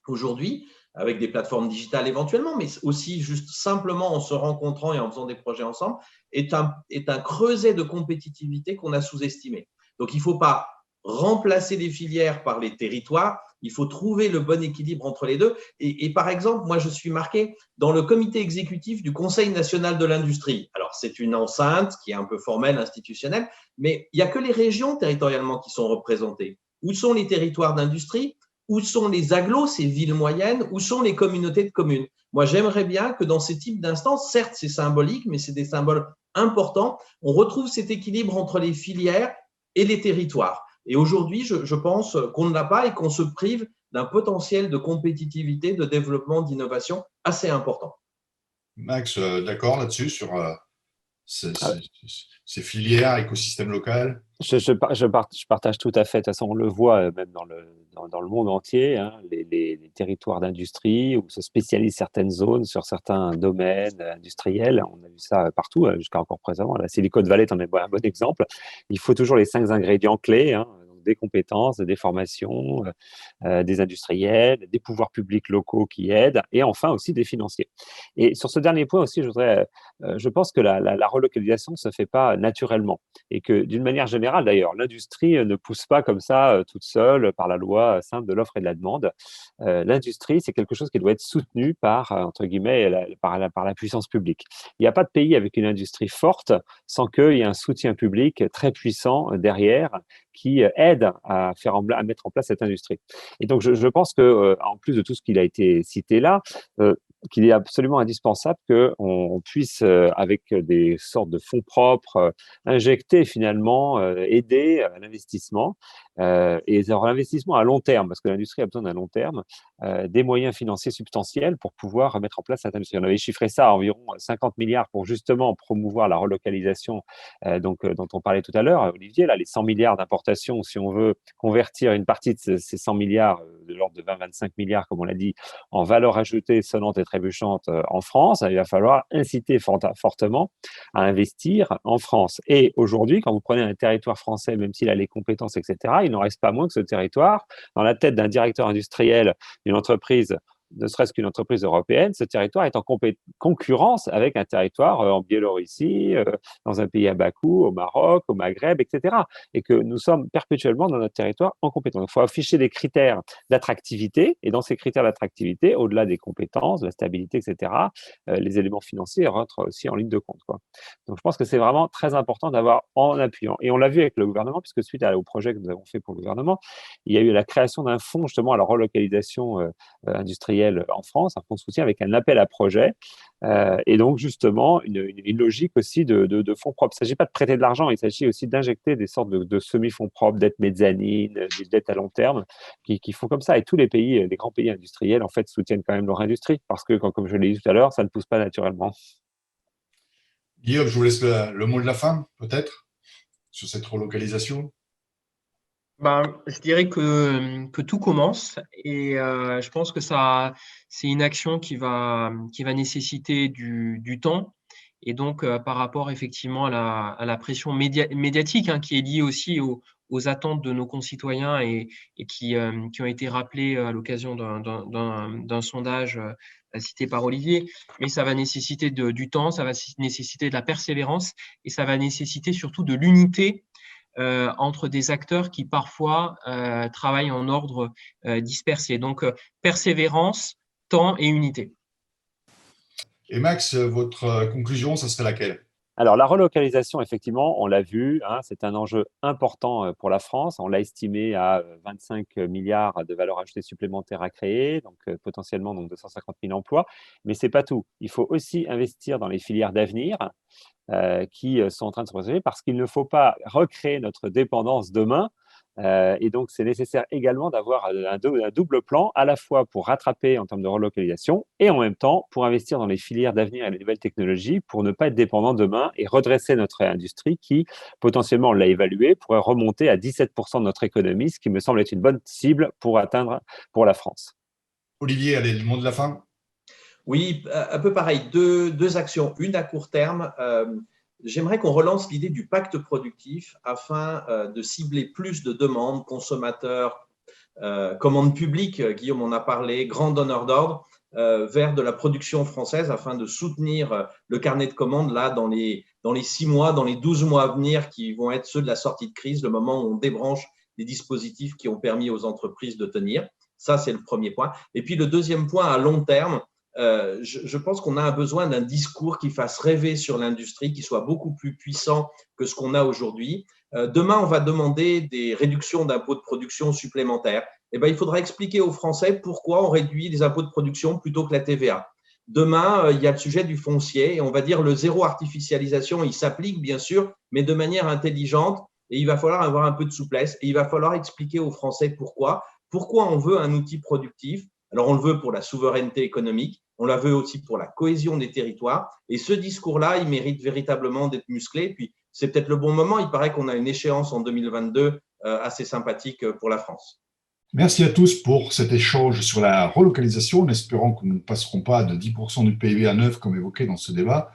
aujourd'hui, avec des plateformes digitales éventuellement, mais aussi juste simplement en se rencontrant et en faisant des projets ensemble, est un creuset de compétitivité qu'on a sous-estimé. Donc, il ne faut pas remplacer les filières par les territoires, il faut trouver le bon équilibre entre les deux. Et par exemple, moi, je suis marqué dans le comité exécutif du Conseil national de l'industrie. Alors, c'est une enceinte qui est un peu formelle, institutionnelle, mais il n'y a que les régions territorialement qui sont représentées. Où sont les territoires d'industrie? Où sont les agglos, ces villes moyennes? Où sont les communautés de communes? Moi, j'aimerais bien que dans ces types d'instances, certes, c'est symbolique, mais c'est des symboles importants, on retrouve cet équilibre entre les filières et les territoires. Et aujourd'hui, je pense qu'on ne l'a pas et qu'on se prive d'un potentiel de compétitivité, de développement, d'innovation assez important. Max, d'accord là-dessus sur ces Ah, filières, écosystème local? je partage tout à fait. De toute façon, on le voit même dans le monde entier, hein, les territoires d'industrie où se spécialisent certaines zones sur certains domaines industriels. On a vu ça partout, jusqu'à encore précédemment. La Silicon Valley en est un bon exemple. Il faut toujours les 5 ingrédients clés, hein, donc des compétences, des formations, des industriels, des pouvoirs publics locaux qui aident, et enfin aussi des financiers. Et sur ce dernier point aussi, je pense que la relocalisation ne se fait pas naturellement, et que d'une manière générale d'ailleurs, l'industrie ne pousse pas comme ça toute seule par la loi simple de l'offre et de la demande. L'industrie, c'est quelque chose qui doit être soutenu par, entre guillemets, par la puissance publique. Il n'y a pas de pays avec une industrie forte sans qu'il y ait un soutien public très puissant derrière qui aide à mettre en place cette industrie. Et donc, je pense que, en plus de tout ce qui a été cité là, qu'il est absolument indispensable qu'on puisse, avec des sortes de fonds propres, injecter finalement, aider à l'investissement, et l'investissement à long terme, parce que l'industrie a besoin d'un long terme, des moyens financiers substantiels pour pouvoir mettre en place cette industrie. On avait chiffré ça à environ 50 milliards pour justement promouvoir la relocalisation, dont on parlait tout à l'heure, Olivier, là, les 100 milliards d'importations, si on veut convertir une partie de ces 100 milliards, de l'ordre de 20-25 milliards, comme on l'a dit, en valeur ajoutée sonnante et trébuchante en France, il va falloir inciter fortement à investir en France. Et aujourd'hui, quand vous prenez un territoire français, même s'il a les compétences, etc., il n'en reste pas moins que ce territoire, dans la tête d'un directeur industriel d'une entreprise, ne serait-ce qu'une entreprise européenne, ce territoire est en concurrence avec un territoire en Biélorussie, dans un pays à bas coût, au Maroc, au Maghreb, etc. Et que nous sommes perpétuellement dans notre territoire en compétence. Il faut afficher des critères d'attractivité, et dans ces critères d'attractivité, au-delà des compétences, de la stabilité, etc., les éléments financiers rentrent aussi en ligne de compte, quoi. Donc je pense que c'est vraiment très important d'avoir en appuyant. Et on l'a vu avec le gouvernement, puisque suite au projet que nous avons fait pour le gouvernement, il y a eu la création d'un fonds justement à la relocalisation industrielle en France, un fonds de soutien avec un appel à projet, et donc justement une logique aussi de fonds propres. Il ne s'agit pas de prêter de l'argent, il s'agit aussi d'injecter des sortes de semi-fonds propres, dettes mezzanines, des dettes à long terme, qui font comme ça. Et tous les pays, les grands pays industriels, en fait, soutiennent quand même leur industrie, parce que, comme je l'ai dit tout à l'heure, ça ne pousse pas naturellement. Guillaume, je vous laisse le mot de la fin, peut-être, sur cette relocalisation. Je dirais que tout commence, et je pense que c'est une action qui va nécessiter du temps, et donc par rapport effectivement à la pression médiatique, hein, qui est liée aussi aux attentes de nos concitoyens, et qui ont été rappelées à l'occasion d'un sondage cité par Olivier. Mais ça va nécessiter du temps, ça va nécessiter de la persévérance, et ça va nécessiter surtout de l'unité entre des acteurs qui parfois travaillent en ordre dispersé. Donc, persévérance, temps et unité. Et Max, votre conclusion, ça serait laquelle? Alors, la relocalisation, effectivement, on l'a vu, hein, c'est un enjeu important pour la France. On l'a estimé à 25 milliards de valeur ajoutée supplémentaire à créer, donc potentiellement 250 000 emplois. Mais ce n'est pas tout. Il faut aussi investir dans les filières d'avenir qui sont en train de se protéger, parce qu'il ne faut pas recréer notre dépendance demain. Et donc, c'est nécessaire également d'avoir un double plan, à la fois pour rattraper en termes de relocalisation et en même temps pour investir dans les filières d'avenir et les nouvelles technologies pour ne pas être dépendant demain et redresser notre industrie qui, potentiellement, on l'a évalué, pourrait remonter à 17% de notre économie, ce qui me semble être une bonne cible pour atteindre pour la France. Olivier, allez, le mot de la fin. Oui, un peu pareil, deux actions. Une à court terme, j'aimerais qu'on relance l'idée du pacte productif afin de cibler plus de demandes, consommateurs, commandes publiques, Guillaume en a parlé, grands donneurs d'ordre, vers de la production française afin de soutenir le carnet de commandes là dans les 6 mois, dans les 12 mois à venir qui vont être ceux de la sortie de crise, le moment où on débranche des dispositifs qui ont permis aux entreprises de tenir. Ça, c'est le premier point. Et puis le deuxième point à long terme, je pense qu'on a besoin d'un discours qui fasse rêver sur l'industrie, qui soit beaucoup plus puissant que ce qu'on a aujourd'hui. Demain, on va demander des réductions d'impôts de production supplémentaires. eh ben, il faudra expliquer aux Français pourquoi on réduit les impôts de production plutôt que la TVA. Demain, il y a le sujet du foncier et on va dire le zéro artificialisation, il s'applique bien sûr, mais de manière intelligente et il va falloir avoir un peu de souplesse et il va falloir expliquer aux Français pourquoi on veut un outil productif. Alors, on le veut pour la souveraineté économique, on la veut aussi pour la cohésion des territoires et ce discours-là, il mérite véritablement d'être musclé. Puis, c'est peut-être le bon moment, il paraît qu'on a une échéance en 2022 assez sympathique pour la France. Merci à tous pour cet échange sur la relocalisation, en espérant que nous ne passerons pas de 10% du PIB à 9 comme évoqué dans ce débat,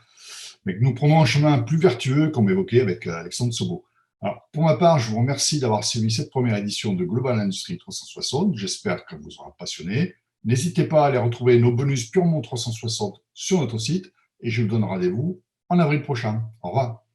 mais que nous prendrons un chemin plus vertueux comme évoqué avec Alexandre Sobo. Alors, pour ma part, je vous remercie d'avoir suivi cette première édition de Global Industrie 360. J'espère qu'elle vous aura passionné. N'hésitez pas à aller retrouver nos bonus Purement 360 sur notre site et je vous donne rendez-vous en avril prochain. Au revoir.